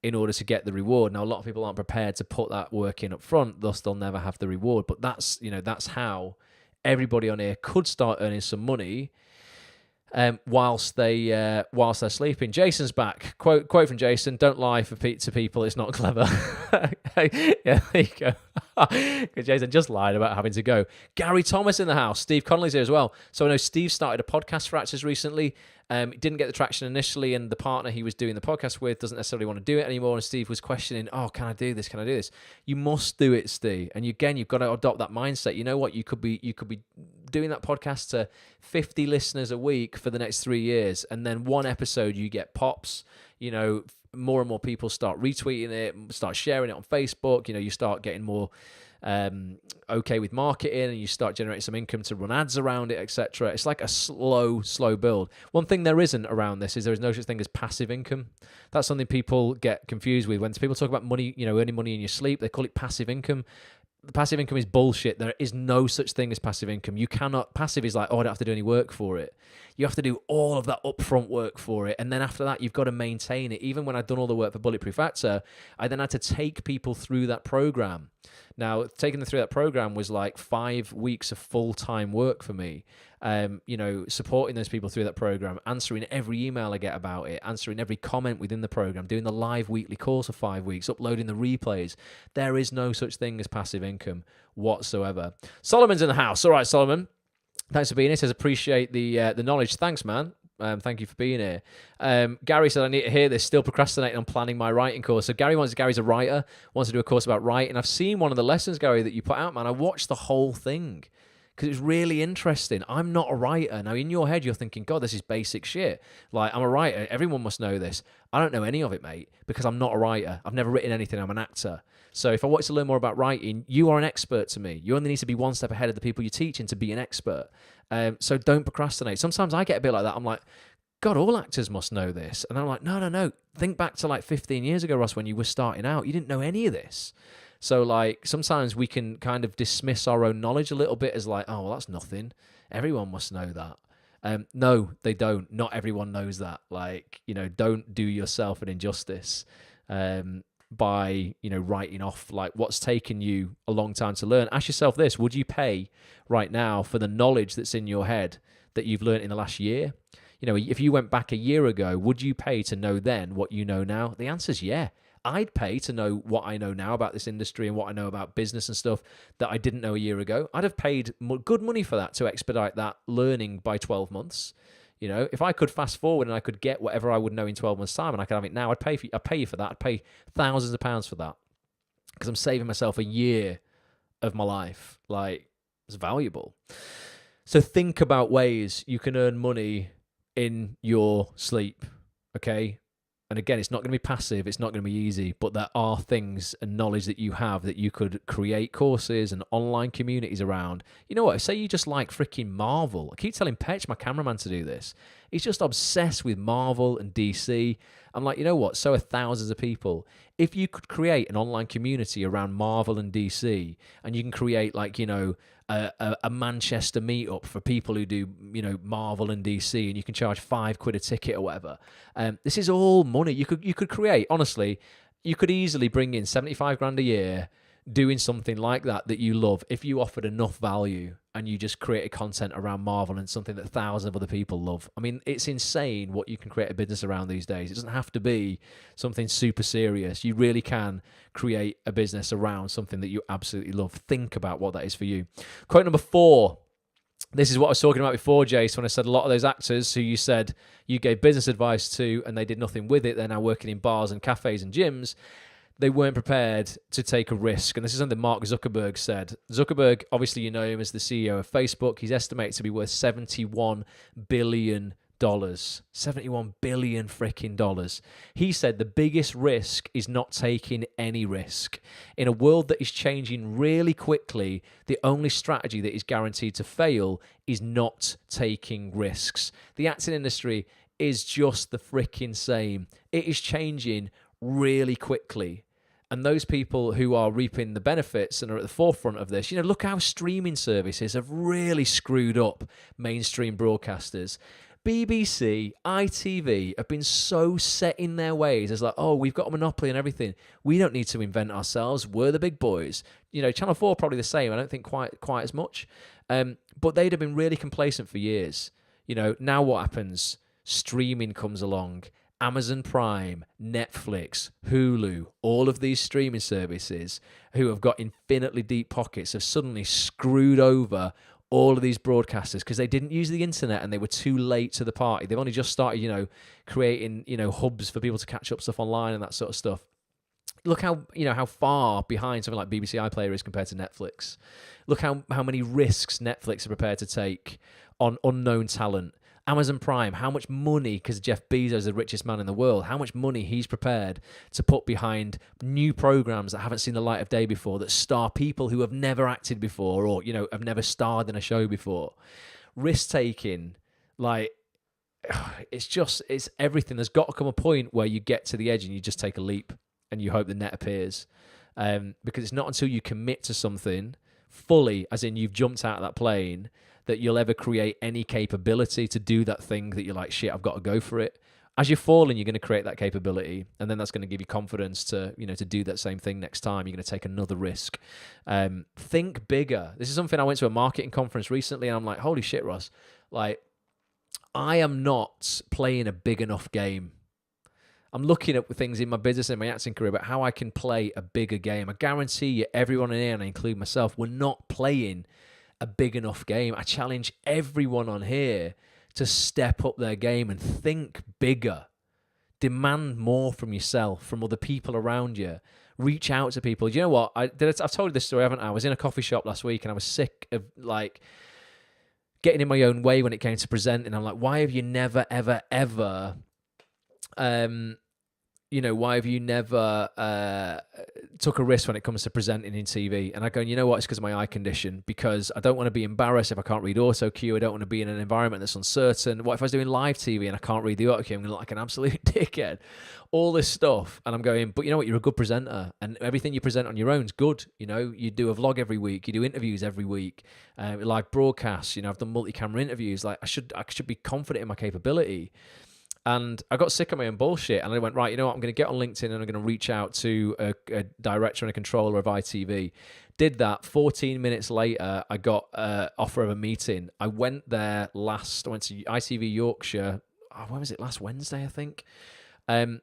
in order to get the reward. Now, a lot of people aren't prepared to put that work in up front, thus they'll never have the reward. But that's how everybody on here could start earning some money whilst they're sleeping. Jason's back. Quote from Jason: "Don't lie to people. It's not clever." Yeah, there you go. Because Jason just lied about having to go. Gary Thomas in the house. Steve Connolly's here as well. So I know Steve started a podcast for actors recently. Didn't get the traction initially, and the partner he was doing the podcast with doesn't necessarily want to do it anymore. And Steve was questioning, "Oh, can I do this? Can I do this?" You must do it, Steve. And you've got to adopt that mindset. You know what? You could be doing that podcast to 50 listeners a week for the next 3 years, and then one episode you get pops. You know, more and more people start retweeting it, start sharing it on Facebook. You know, you start getting more okay with marketing, and you start generating some income to run ads around it, etc. It's like a slow build. One thing there isn't around this is there is no such thing as passive income. That's something people get confused with. When people talk about money, you know, earning money in your sleep, they call it passive income. The passive income is bullshit. There is no such thing as passive income. Passive is like, oh, I don't have to do any work for it. You have to do all of that upfront work for it. And then after that, you've got to maintain it. Even when I'd done all the work for Bulletproof Actor, I then had to take people through that program. Now, taking them through that program was like 5 weeks of full-time work for me. You know, supporting those people through that program, answering every email I get about it, answering every comment within the program, doing the live weekly course for 5 weeks, uploading the replays. There is no such thing as passive income whatsoever. Solomon's in the house. All right, Solomon. Thanks for being here. Says appreciate the knowledge. Thanks, man. Thank you for being here. Gary said, I need to hear this. Still procrastinating on planning my writing course. So Gary's a writer, wants to do a course about writing. I've seen one of the lessons, Gary, that you put out, man. I watched the whole thing because it was really interesting. I'm not a writer. Now, in your head, you're thinking, God, this is basic shit. Like, I'm a writer. Everyone must know this. I don't know any of it, mate, because I'm not a writer. I've never written anything. I'm an actor. So if I want to learn more about writing, you are an expert to me. You only need to be one step ahead of the people you're teaching to be an expert. So don't procrastinate. Sometimes I get a bit like that. I'm like, God, all actors must know this. And I'm like, no. Think back to like 15 years ago, Ross, when you were starting out. You didn't know any of this. So like sometimes we can kind of dismiss our own knowledge a little bit as like, oh, well, that's nothing. Everyone must know that. No, they don't. Not everyone knows that. Like, you know, don't do yourself an injustice by, you know, writing off like what's taken you a long time to learn. Ask yourself this: would you pay right now for the knowledge that's in your head that you've learned in the last year? You know, if you went back a year ago, would you pay to know then what you know now? The answer is yeah. I'd pay to know what I know now about this industry and what I know about business and stuff that I didn't know a year ago. I'd have paid good money for that to expedite that learning by 12 months. You know, if I could fast forward and I could get whatever I would know in 12 months' time and I could have it now, I'd pay you for that. I'd pay thousands of pounds for that because I'm saving myself a year of my life. Like, it's valuable. So think about ways you can earn money in your sleep, okay? And again, it's not going to be passive, it's not going to be easy, but there are things and knowledge that you have that you could create courses and online communities around. You know what? Say you just like freaking Marvel. I keep telling Petch, my cameraman, to do this. He's just obsessed with Marvel and DC. I'm like, you know what? So are thousands of people. If you could create an online community around Marvel and DC, and you can create like, you know, a Manchester meetup for people who do, you know, Marvel and DC, and you can charge £5 a ticket or whatever. This is all money. You could create, honestly, you could easily bring in 75 grand a year doing something like that you love if you offered enough value and you just created content around Marvel and something that thousands of other people love. I mean, it's insane what you can create a business around these days. It doesn't have to be something super serious. You really can create a business around something that you absolutely love. Think about what that is for you. Quote number 4. This is what I was talking about before, Jace, when I said a lot of those actors who you said you gave business advice to and they did nothing with it, they're now working in bars and cafes and gyms. they weren't prepared to take a risk. And this is something Mark Zuckerberg said. Zuckerberg, obviously, you know him as the CEO of Facebook. He's estimated to be worth $71 billion. 71 billion freaking dollars. He said the biggest risk is not taking any risk. In a world that is changing really quickly, the only strategy that is guaranteed to fail is not taking risks. The acting industry is just the freaking same. It is changing really quickly. And those people who are reaping the benefits and are at the forefront of this, look how streaming services have really screwed up mainstream broadcasters. BBC, ITV have been so set in their ways as like, oh, we've got a monopoly and everything. We don't need to invent ourselves. We're the big boys. Channel 4 probably the same. I don't think quite as much. But they'd have been really complacent for years. Now what happens? Streaming comes along. Amazon Prime, Netflix, Hulu, all of these streaming services who have got infinitely deep pockets have suddenly screwed over all of these broadcasters because they didn't use the internet and they were too late to the party. They've only just started, creating, hubs for people to catch up stuff online and that sort of stuff. Look how, how far behind something like BBC iPlayer is compared to Netflix. Look how many risks Netflix are prepared to take on unknown talent. Amazon Prime, how much money, because Jeff Bezos is the richest man in the world, how much money he's prepared to put behind new programs that haven't seen the light of day before, that star people who have never acted before or, have never starred in a show before. Risk-taking, it's everything. There's got to come a point where you get to the edge and you just take a leap and you hope the net appears. Because it's not until you commit to something fully, as in you've jumped out of that plane, that you'll ever create any capability to do that thing that you're like, shit, I've got to go for it. As you're falling, you're going to create that capability, and then that's going to give you confidence to, to do that same thing next time. You're going to take another risk. Think bigger. This is something I went to a marketing conference recently, and I'm like, holy shit, Ross. I am not playing a big enough game. I'm looking at things in my business and my acting career about how I can play a bigger game. I guarantee you, everyone in here, and I include myself, we're not playing a big enough game. I challenge everyone on here to step up their game and think bigger. Demand more from yourself, from other people around you. Reach out to people. Do you know what? I've told you this story, haven't I? I was in a coffee shop last week and I was sick of getting in my own way when it came to presenting. I'm like, why have you never, ever, ever why have you never took a risk when it comes to presenting in TV? And I go, you know what? It's because of my eye condition, because I don't want to be embarrassed if I can't read auto cue. I don't want to be in an environment that's uncertain. What if I was doing live TV and I can't read the auto cue? I'm going to look like an absolute dickhead. All this stuff. And I'm going, but you know what? You're a good presenter, and everything you present on your own is good. You do a vlog every week. You do interviews every week, live broadcasts. I've done multi-camera interviews. I should be confident in my capability. And I got sick of my own bullshit, and I went, right, you know what, I'm going to get on LinkedIn and I'm going to reach out to a director and a controller of ITV. Did that. 14 minutes later, I got an offer of a meeting. I went there I went to ITV Yorkshire, when was it, last Wednesday, I think. It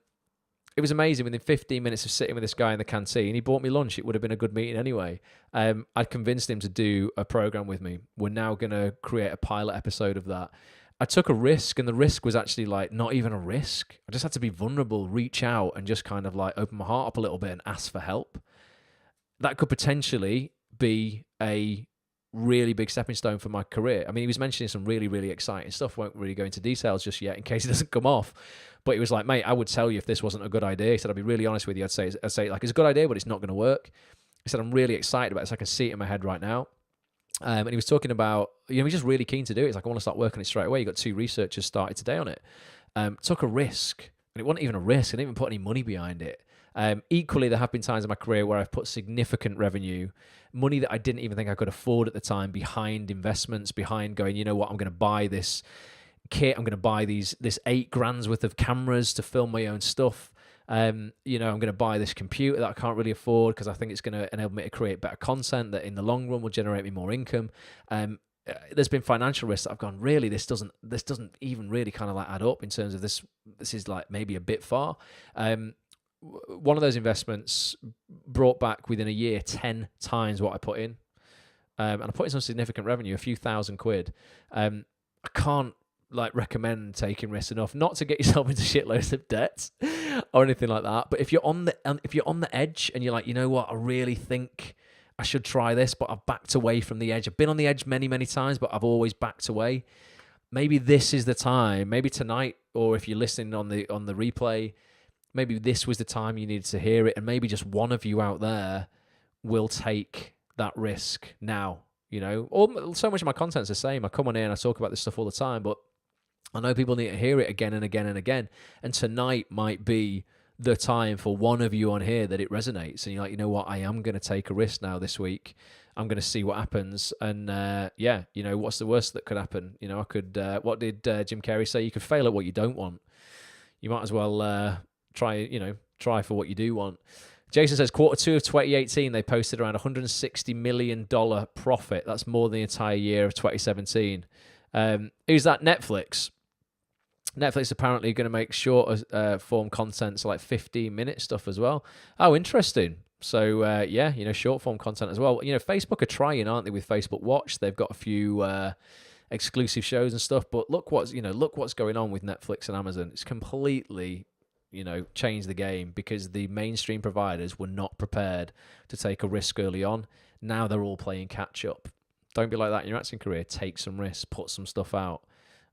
was amazing. Within 15 minutes of sitting with this guy in the canteen, he bought me lunch. It would have been a good meeting anyway. I convinced him to do a program with me. We're now going to create a pilot episode of that. I took a risk, and the risk was actually not even a risk. I just had to be vulnerable, reach out, and just kind of open my heart up a little bit and ask for help. That could potentially be a really big stepping stone for my career. I mean, he was mentioning some really, really exciting stuff. Won't really go into details just yet in case it doesn't come off. But he was like, mate, I would tell you if this wasn't a good idea. He said, I'd be really honest with you. I'd say it's a good idea, but it's not going to work. He said, I'm really excited about it. So I can see it in my head right now. And he was talking about, he's just really keen to do it. He's like, I want to start working it straight away. You got 2 researchers started today on it. Took a risk, and it wasn't even a risk. I didn't even put any money behind it. Equally, there have been times in my career where I've put significant revenue, money that I didn't even think I could afford at the time, behind investments, behind going, you know what, I'm going to buy this kit. I'm going to buy this $8,000 worth of cameras to film my own stuff. I'm going to buy this computer that I can't really afford because I think it's going to enable me to create better content that in the long run will generate me more income. There's been financial risks that I've gone, really, this doesn't even really kind of add up in terms of this is maybe a bit far. One of those investments brought back within a year 10 times what I put in. And I put in some significant revenue, a few £1,000. I can't like recommend taking risks enough, not to get yourself into shitloads of debt or anything like that. But if you're on the edge and you're like, you know what, I really think I should try this, but I've backed away from the edge. I've been on the edge many, many times, but I've always backed away. Maybe this is the time. Maybe tonight, or if you're listening on the replay, maybe this was the time you needed to hear it, and maybe just one of you out there will take that risk now. You know, so much of my content's the same. I come on here and I talk about this stuff all the time, but I know people need to hear it again and again and again. And tonight might be the time for one of you on here that it resonates. And you're like, you know what? I am going to take a risk now this week. I'm going to see what happens. And yeah, you know, what's the worst that could happen? You know, I could, what did Jim Carrey say? You could fail at what you don't want. You might as well try for what you do want. Jason says, Q2 of 2018, they posted around $160 million profit. That's more than the entire year of 2017. Who's that? Netflix. Netflix apparently going to make shorter form content, so like 15-minute stuff as well. Oh, interesting. So, yeah, you know, short form content as well. You know, Facebook are trying, aren't they, with Facebook Watch? They've got a few exclusive shows and stuff, but look what's going on with Netflix and Amazon. It's completely, you know, changed the game because the mainstream providers were not prepared to take a risk early on. Now they're all playing catch up. Don't be like that in your acting career. Take some risks, put some stuff out.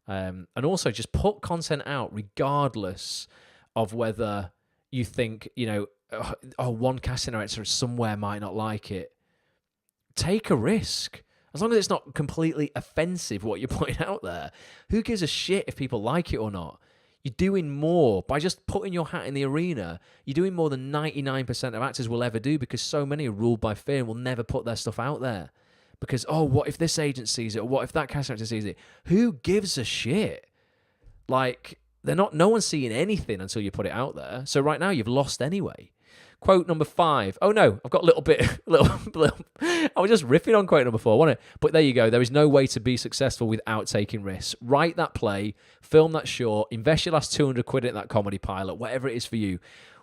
And also just put content out regardless of whether you think, you know, one casting director somewhere might not like it. Take a risk. As long as it's not completely offensive what you're putting out there. Who gives a shit if people like it or not? You're doing more. By just putting your hat in the arena, you're doing more than 99% of actors will ever do because so many are ruled by fear and will never put their stuff out there. Because, oh, what if this agent sees it? Or what if that casting director sees it? Who gives a shit? Like, no one's seeing anything until you put it out there. So right now, you've lost anyway. Quote number 5. Oh, no, I've got a little bit. I was just riffing on quote number 4, wasn't it? But there you go. There is no way to be successful without taking risks. Write that play, film that short, invest your last 200 quid in that comedy pilot, whatever it is for you.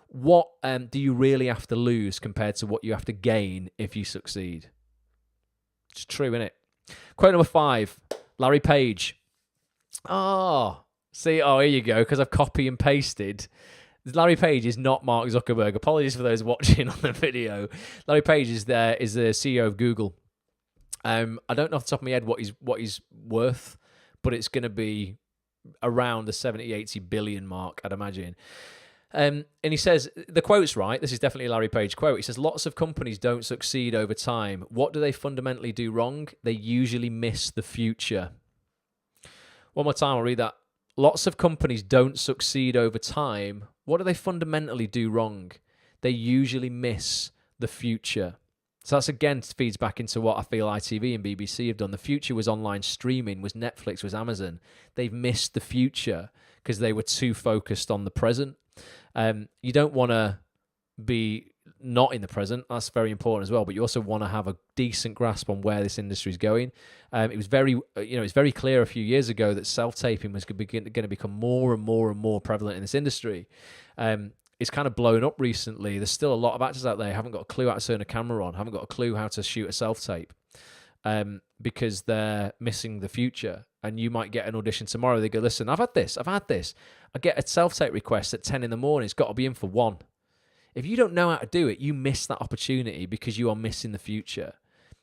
What do you really have to lose compared to what you have to gain if you succeed? It's true, isn't it? Quote number 5, Larry Page. Here you go, because I've copy and pasted. Larry Page is not Mark Zuckerberg. Apologies for those watching on the video. Larry Page is the CEO of Google. I don't know off the top of my head what he's worth, but it's going to be around the 70, 80 billion mark, I'd imagine. And he says, the quote's right, this is definitely a Larry Page quote. He says, lots of companies don't succeed over time. What do they fundamentally do wrong? They usually miss the future. One more time, I'll read that. Lots of companies don't succeed over time. What do they fundamentally do wrong? They usually miss the future. So that's again feeds back into what I feel ITV and BBC have done. The future was online streaming, was Netflix, was Amazon. They've missed the future because they were too focused on the present. You don't want to be not in the present. That's very important as well. But you also want to have a decent grasp on where this industry is going. It was very clear a few years ago that self-taping was going to become more and more and more prevalent in this industry. It's kind of blown up recently. There's still a lot of actors out there who haven't got a clue how to turn a camera on, haven't got a clue how to shoot a self-tape, because they're missing the future. And you might get an audition tomorrow. They go, listen, I've had this. I get a self-tape request at 10 in the morning. It's got to be in for 1. If you don't know how to do it, you miss that opportunity because you are missing the future.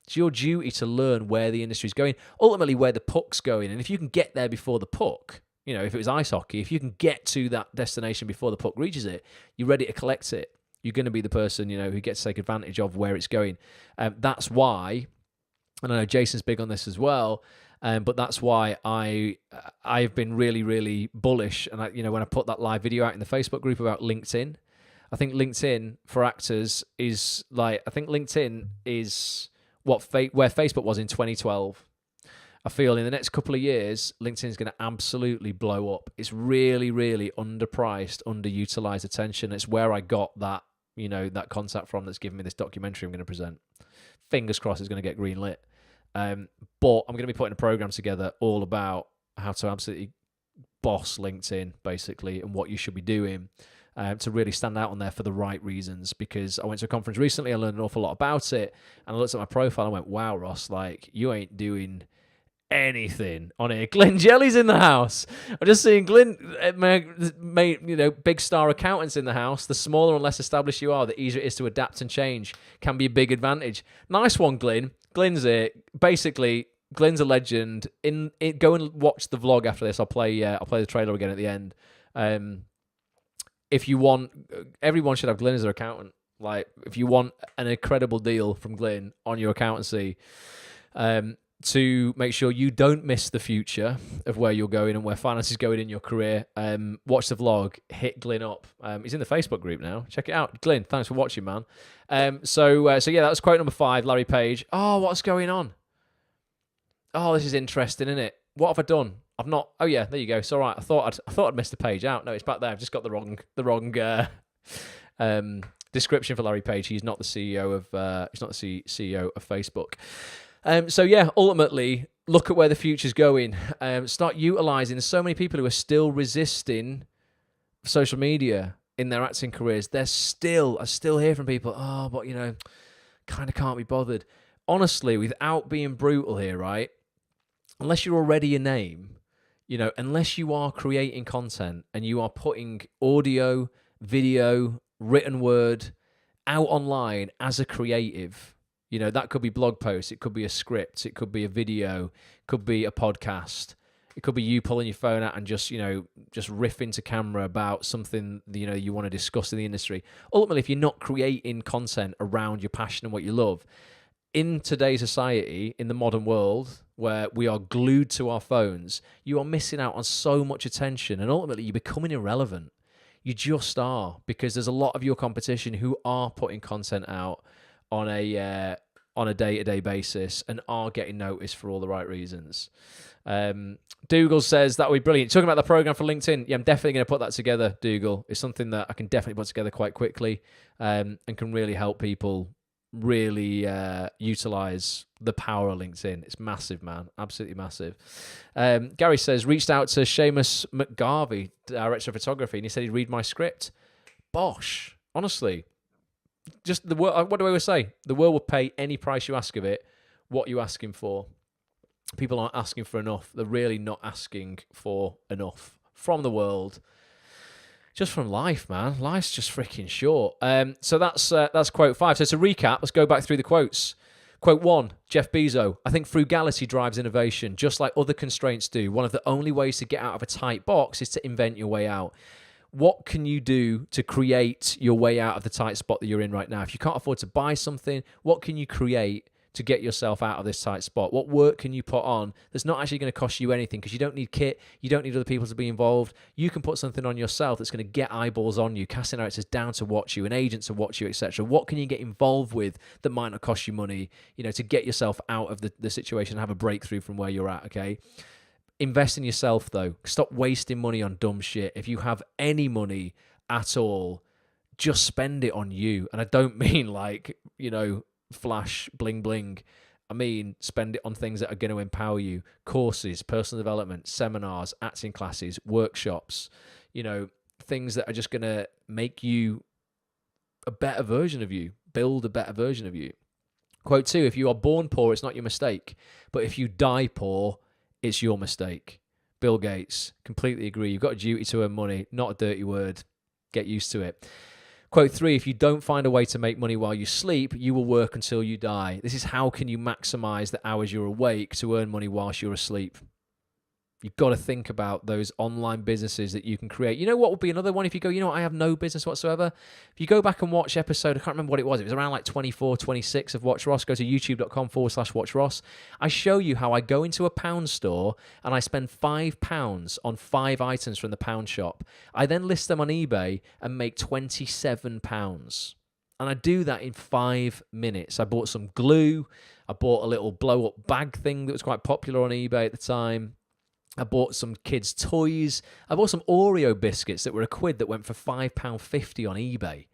It's your duty to learn where the industry is going, ultimately where the puck's going. And if you can get there before the puck, you know, if it was ice hockey, if you can get to that destination before the puck reaches it, you're ready to collect it. You're going to be the person, you know, who gets to take advantage of where it's going. That's why, and I know Jason's big on this as well, but that's why I've been really, really bullish. And when I put that live video out in the Facebook group about LinkedIn, I think LinkedIn for actors is where Facebook was in 2012. I feel in the next couple of years, LinkedIn is going to absolutely blow up. It's really, really underpriced, underutilized attention. It's where I got that, that contact from that's given me this documentary I'm going to present. Fingers crossed it's going to get green lit. But I'm going to be putting a program together all about how to absolutely boss LinkedIn, basically, and what you should be doing to really stand out on there for the right reasons. Because I went to a conference recently, I learned an awful lot about it, and I looked at my profile and I went, wow, Ross, like, you ain't doing anything on here. Glyn Jelly's in the house. I'm just seeing Glyn, big star accountants in the house. The smaller and less established you are, the easier it is to adapt and change. Can be a big advantage. Nice one, Glyn. Glyn's it. Basically, Glyn's a legend. Go and watch the vlog after this. I'll play the trailer again at the end. If you want, everyone should have Glyn as their accountant. Like, if you want an incredible deal from Glyn on your accountancy, to make sure you don't miss the future of where you're going and where finance is going in your career, watch the vlog, hit Glyn up. He's in the Facebook group now. Check it out. Glyn, thanks for watching, man. So yeah, that was quote number 5, Larry Page. Oh, what's going on? Oh, this is interesting, isn't it? What have I done? I've not. Oh yeah, there you go. It's all right. I thought I'd missed the page out. No, it's back there. I've just got the wrong description for Larry Page. He's not the CEO of CEO of Facebook. So yeah, ultimately, look at where the future's going. Start utilizing. There's so many people who are still resisting social media in their acting careers. I still hear from people, oh, but kind of can't be bothered. Honestly, without being brutal here, right? Unless you're already a name, unless you are creating content and you are putting audio, video, written word out online as a creative. That could be blog posts, it could be a script, it could be a video, it could be a podcast, it could be you pulling your phone out and just riff into camera about something you want to discuss in the industry. Ultimately, if you're not creating content around your passion and what you love, in today's society, in the modern world, where we are glued to our phones, you are missing out on so much attention, and ultimately you're becoming irrelevant. You just are, because there's a lot of your competition who are putting content out on a day-to-day basis and are getting noticed for all the right reasons. Dougal says that would be brilliant. Talking about the program for LinkedIn, yeah, I'm definitely going to put that together, Dougal. It's something that I can definitely put together quite quickly, and can really help people really utilize the power of LinkedIn. It's massive, man. Absolutely massive. Gary says, reached out to Seamus McGarvey, director of photography, and he said he'd read my script. Bosh. Honestly. Just the world. What do I always say? The world will pay any price you ask of it. What are you asking for? People aren't asking for enough. They're really not asking for enough from the world. Just from life, man. Life's just freaking short. So that's quote 5. So to recap, let's go back through the quotes. Quote 1, Jeff Bezos. I think frugality drives innovation, just like other constraints do. One of the only ways to get out of a tight box is to invent your way out. What can you do to create your way out of the tight spot that you're in right now? If you can't afford to buy something, what can you create to get yourself out of this tight spot? What work can you put on that's not actually going to cost you anything? Because you don't need kit, you don't need other people to be involved. You can put something on yourself that's going to get eyeballs on you, casting directors down to watch you, an agent to watch you, etc. What can you get involved with that might not cost you money, to get yourself out of the situation and have a breakthrough from where you're at, okay? Invest in yourself, though. Stop wasting money on dumb shit. If you have any money at all, just spend it on you. And I don't mean like, flash, bling, bling. I mean, spend it on things that are going to empower you. Courses, personal development, seminars, acting classes, workshops, things that are just going to make you a better version of you, build a better version of you. Quote 2, if you are born poor, it's not your mistake. But if you die poor, it's your mistake. Bill Gates, completely agree. You've got a duty to earn money, not a dirty word. Get used to it. Quote 3, if you don't find a way to make money while you sleep, you will work until you die. This is how can you maximize the hours you're awake to earn money whilst you're asleep. You've got to think about those online businesses that you can create. You know what would be another one if you go, I have no business whatsoever? If you go back and watch episode, I can't remember what it was. It was around like 24, 26 of Watch Ross. Go to youtube.com/Watch Ross. I show you how I go into a pound store and I spend £5 on 5 items from the pound shop. I then list them on eBay and make £27. And I do that in 5 minutes. I bought some glue. I bought a little blow-up bag thing that was quite popular on eBay at the time. I bought some kids' toys. I bought some Oreo biscuits that were £1 that went for £5.50 on eBay. I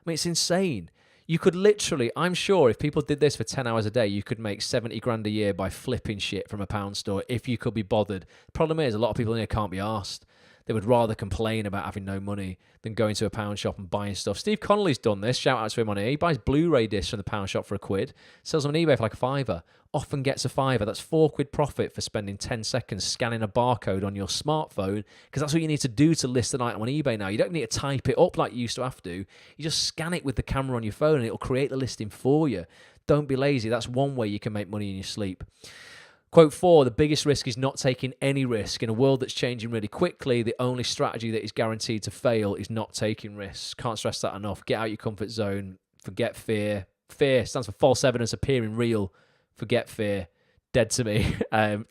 mean, it's insane. You could literally, I'm sure if people did this for 10 hours a day, you could make 70 grand a year by flipping shit from a pound store if you could be bothered. The problem is a lot of people in here can't be arsed. They would rather complain about having no money than going to a pound shop and buying stuff. Steve Connolly's done this. Shout out to him on here. He buys Blu-ray discs from the pound shop for £1, sells them on eBay for like £5. Often gets £5. That's £4 profit for spending 10 seconds scanning a barcode on your smartphone, because that's what you need to do to list an item on eBay now. You don't need to type it up like you used to have to. You just scan it with the camera on your phone and it'll create the listing for you. Don't be lazy. That's one way you can make money in your sleep. Quote 4, the biggest risk is not taking any risk. In a world that's changing really quickly, the only strategy that is guaranteed to fail is not taking risks. Can't stress that enough. Get out your comfort zone. Forget fear. Fear stands for false evidence appearing real. Forget fear. Dead to me.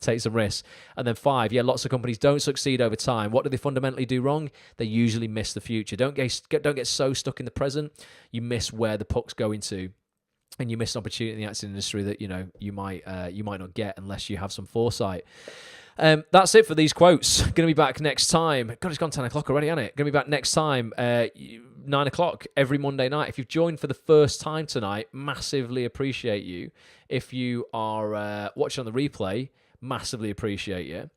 Take some risks. And then 5, lots of companies don't succeed over time. What do they fundamentally do wrong? They usually miss the future. Don't get so stuck in the present. You miss where the puck's going to. And you miss an opportunity in the acting industry that you might not get unless you have some foresight. That's it for these quotes. Going to be back next time. God, it's gone 10 o'clock already, hasn't it? Going to be back next time, 9 o'clock every Monday night. If you've joined for the first time tonight, massively appreciate you. If you are watching on the replay, massively appreciate you.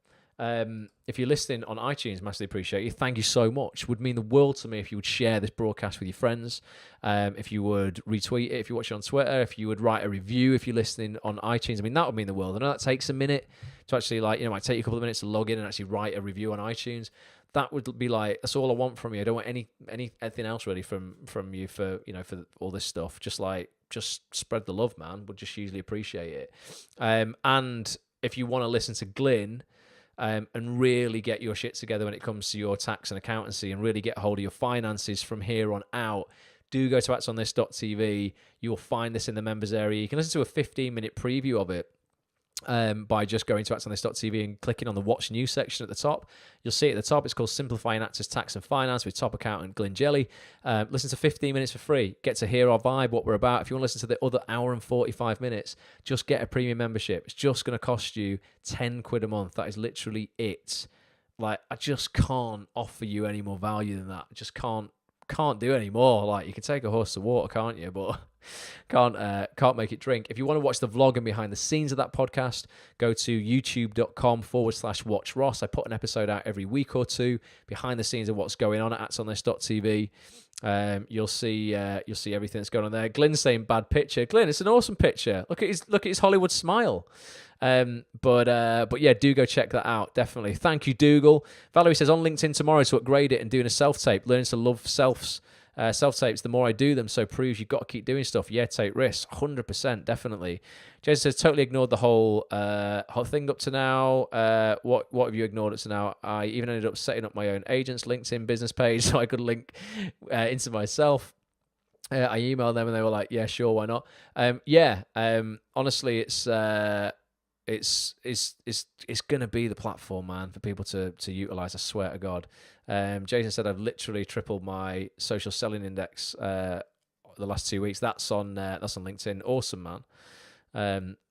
If you're listening on iTunes, massively appreciate you. Thank you so much. Would mean the world to me if you would share this broadcast with your friends, if you would retweet it, if you're watching on Twitter, if you would write a review if you're listening on iTunes. I mean, that would mean the world. I know that takes a minute to actually, it might take you a couple of minutes to log in and actually write a review on iTunes. That would be that's all I want from you. I don't want anything else really from you for all this stuff. Just spread the love, man. Would just hugely appreciate it. And if you want to listen to Glyn, and really get your shit together when it comes to your tax and accountancy and really get a hold of your finances from here on out, do go to actsonthis.tv. You'll find this in the members area. You can listen to a 15-minute preview of it by just going to actsonthis.tv and clicking on the Watch News section at the top. You'll see it at the top. It's called Simplifying Actors Tax and Finance with top accountant Glyn Jelly. Listen to 15 minutes for free. Get to hear our vibe, what we're about. If you want to listen to the other hour and 45 minutes, just get a premium membership. It's just going to cost you £10 a month. That is literally it. I just can't offer you any more value than that. I just can't do any more. You can take a horse to water, can't you? But can't make it drink. If you want to watch the vlog and behind the scenes of that podcast, go to youtube.com/watch Ross. I put an episode out every week or two behind the scenes of what's going on at actsonthis.tv. You'll see everything that's going on there. Glyn's saying bad picture. Glyn, it's an awesome picture. Look at his Hollywood smile. But yeah, do go check that out. Definitely. Thank you, Dougal. Valerie says on LinkedIn tomorrow to upgrade it and doing a self-tape. Learning to love self-tapes. The more I do them, so proves you've got to keep doing stuff. Yeah, take risks. 100%, definitely. Jason says totally ignored the whole thing up to now. What have you ignored up to now? I even ended up setting up my own agent's LinkedIn business page so I could link into myself. I emailed them and they were like, yeah, sure, why not? Honestly, it's going to be the platform, man, for people to utilize. I swear to God. Jason said I've literally tripled my social selling index the last 2 weeks. That's on LinkedIn. Awesome, man.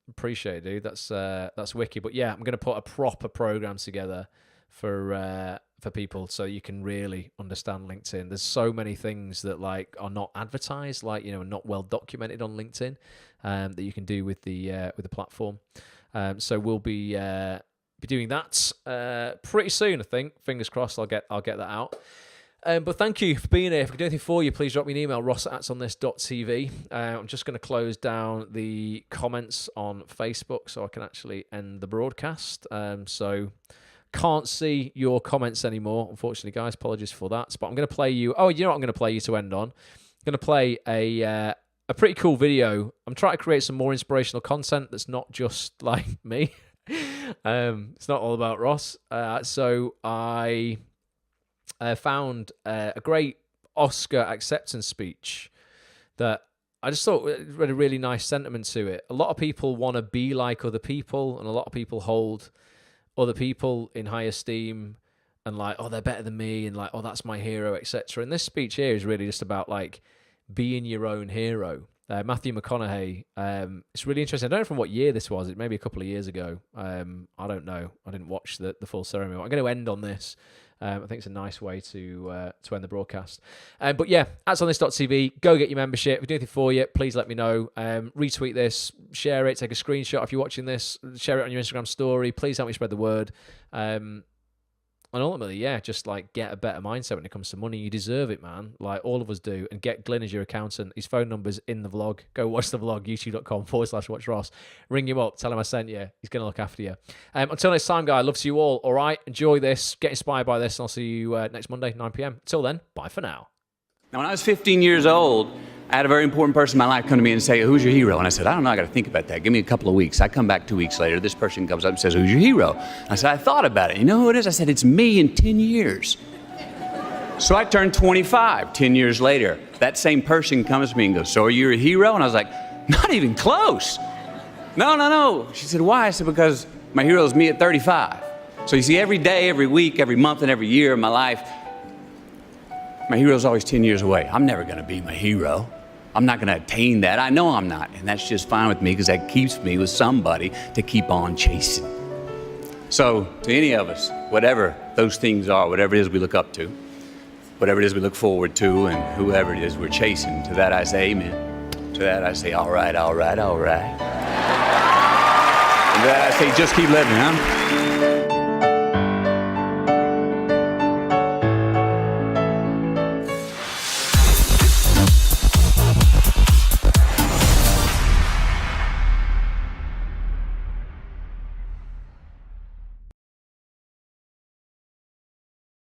Appreciate it, dude. That's wicked. But yeah, I'm going to put a proper program together for people so you can really understand LinkedIn. There's so many things that are not advertised, not well documented on LinkedIn, that you can do with the platform. So we'll be doing that pretty soon, I think. Fingers crossed. I'll get that out. But thank you for being here. If I can do anything for you, please drop me an email, ross@actsonthis.tv. I'm just going to close down the comments on Facebook so I can actually end the broadcast. So can't see your comments anymore, unfortunately, guys. Apologies for that. But I'm going to play you. Oh, you know what I'm going to play you to end on? I'm going to play a pretty cool video. I'm trying to create some more inspirational content that's not just like me. It's not all about Ross. So I found a great Oscar acceptance speech that I just thought read a really nice sentiment to it. A lot of people want to be like other people, and a lot of people hold other people in high esteem and they're better than me, and that's my hero, etc. And this speech here is really just about being your own hero. Matthew McConaughey. It's really interesting. I don't know from what year this was. It may be a couple of years ago. I don't know. I didn't watch the full ceremony. I'm going to end on this. I think it's a nice way to end the broadcast. But yeah, actsonthis.tv. Go get your membership. If we do anything for you, please let me know. Retweet this, share it, take a screenshot if you're watching this, share it on your Instagram story. Please help me spread the word. And ultimately, yeah, just like get a better mindset when it comes to money. You deserve it, man. Like all of us do. And get Glenn as your accountant. His phone number's in the vlog. Go watch the vlog, youtube.com/watch Ross. Ring him up. Tell him I sent you. He's going to look after you. Until next time, guys, love to you all. All right. Enjoy this. Get inspired by this. And I'll see you next Monday, 9 p.m. Until then, bye for now. Now, when I was 15 years old, I had a very important person in my life come to me and say, who's your hero? And I said, I don't know, I got to think about that. Give me a couple of weeks. I come back 2 weeks later. This person comes up and says, who's your hero? I said, I thought about it. You know who it is? I said, it's me in 10 years. So I turned 25 10 years later. That same person comes to me and goes, so are you a hero? And I was like, not even close. No. She said, why? I said, because my hero is me at 35. So you see, every day, every week, every month, and every year of my life, my hero's always 10 years away. I'm never going to be my hero. I'm not going to attain that. I know I'm not. And that's just fine with me because that keeps me with somebody to keep on chasing. So to any of us, whatever those things are, whatever it is we look up to, whatever it is we look forward to, and whoever it is we're chasing, to that I say amen. To that I say, all right. And to that I say, just keep living, huh?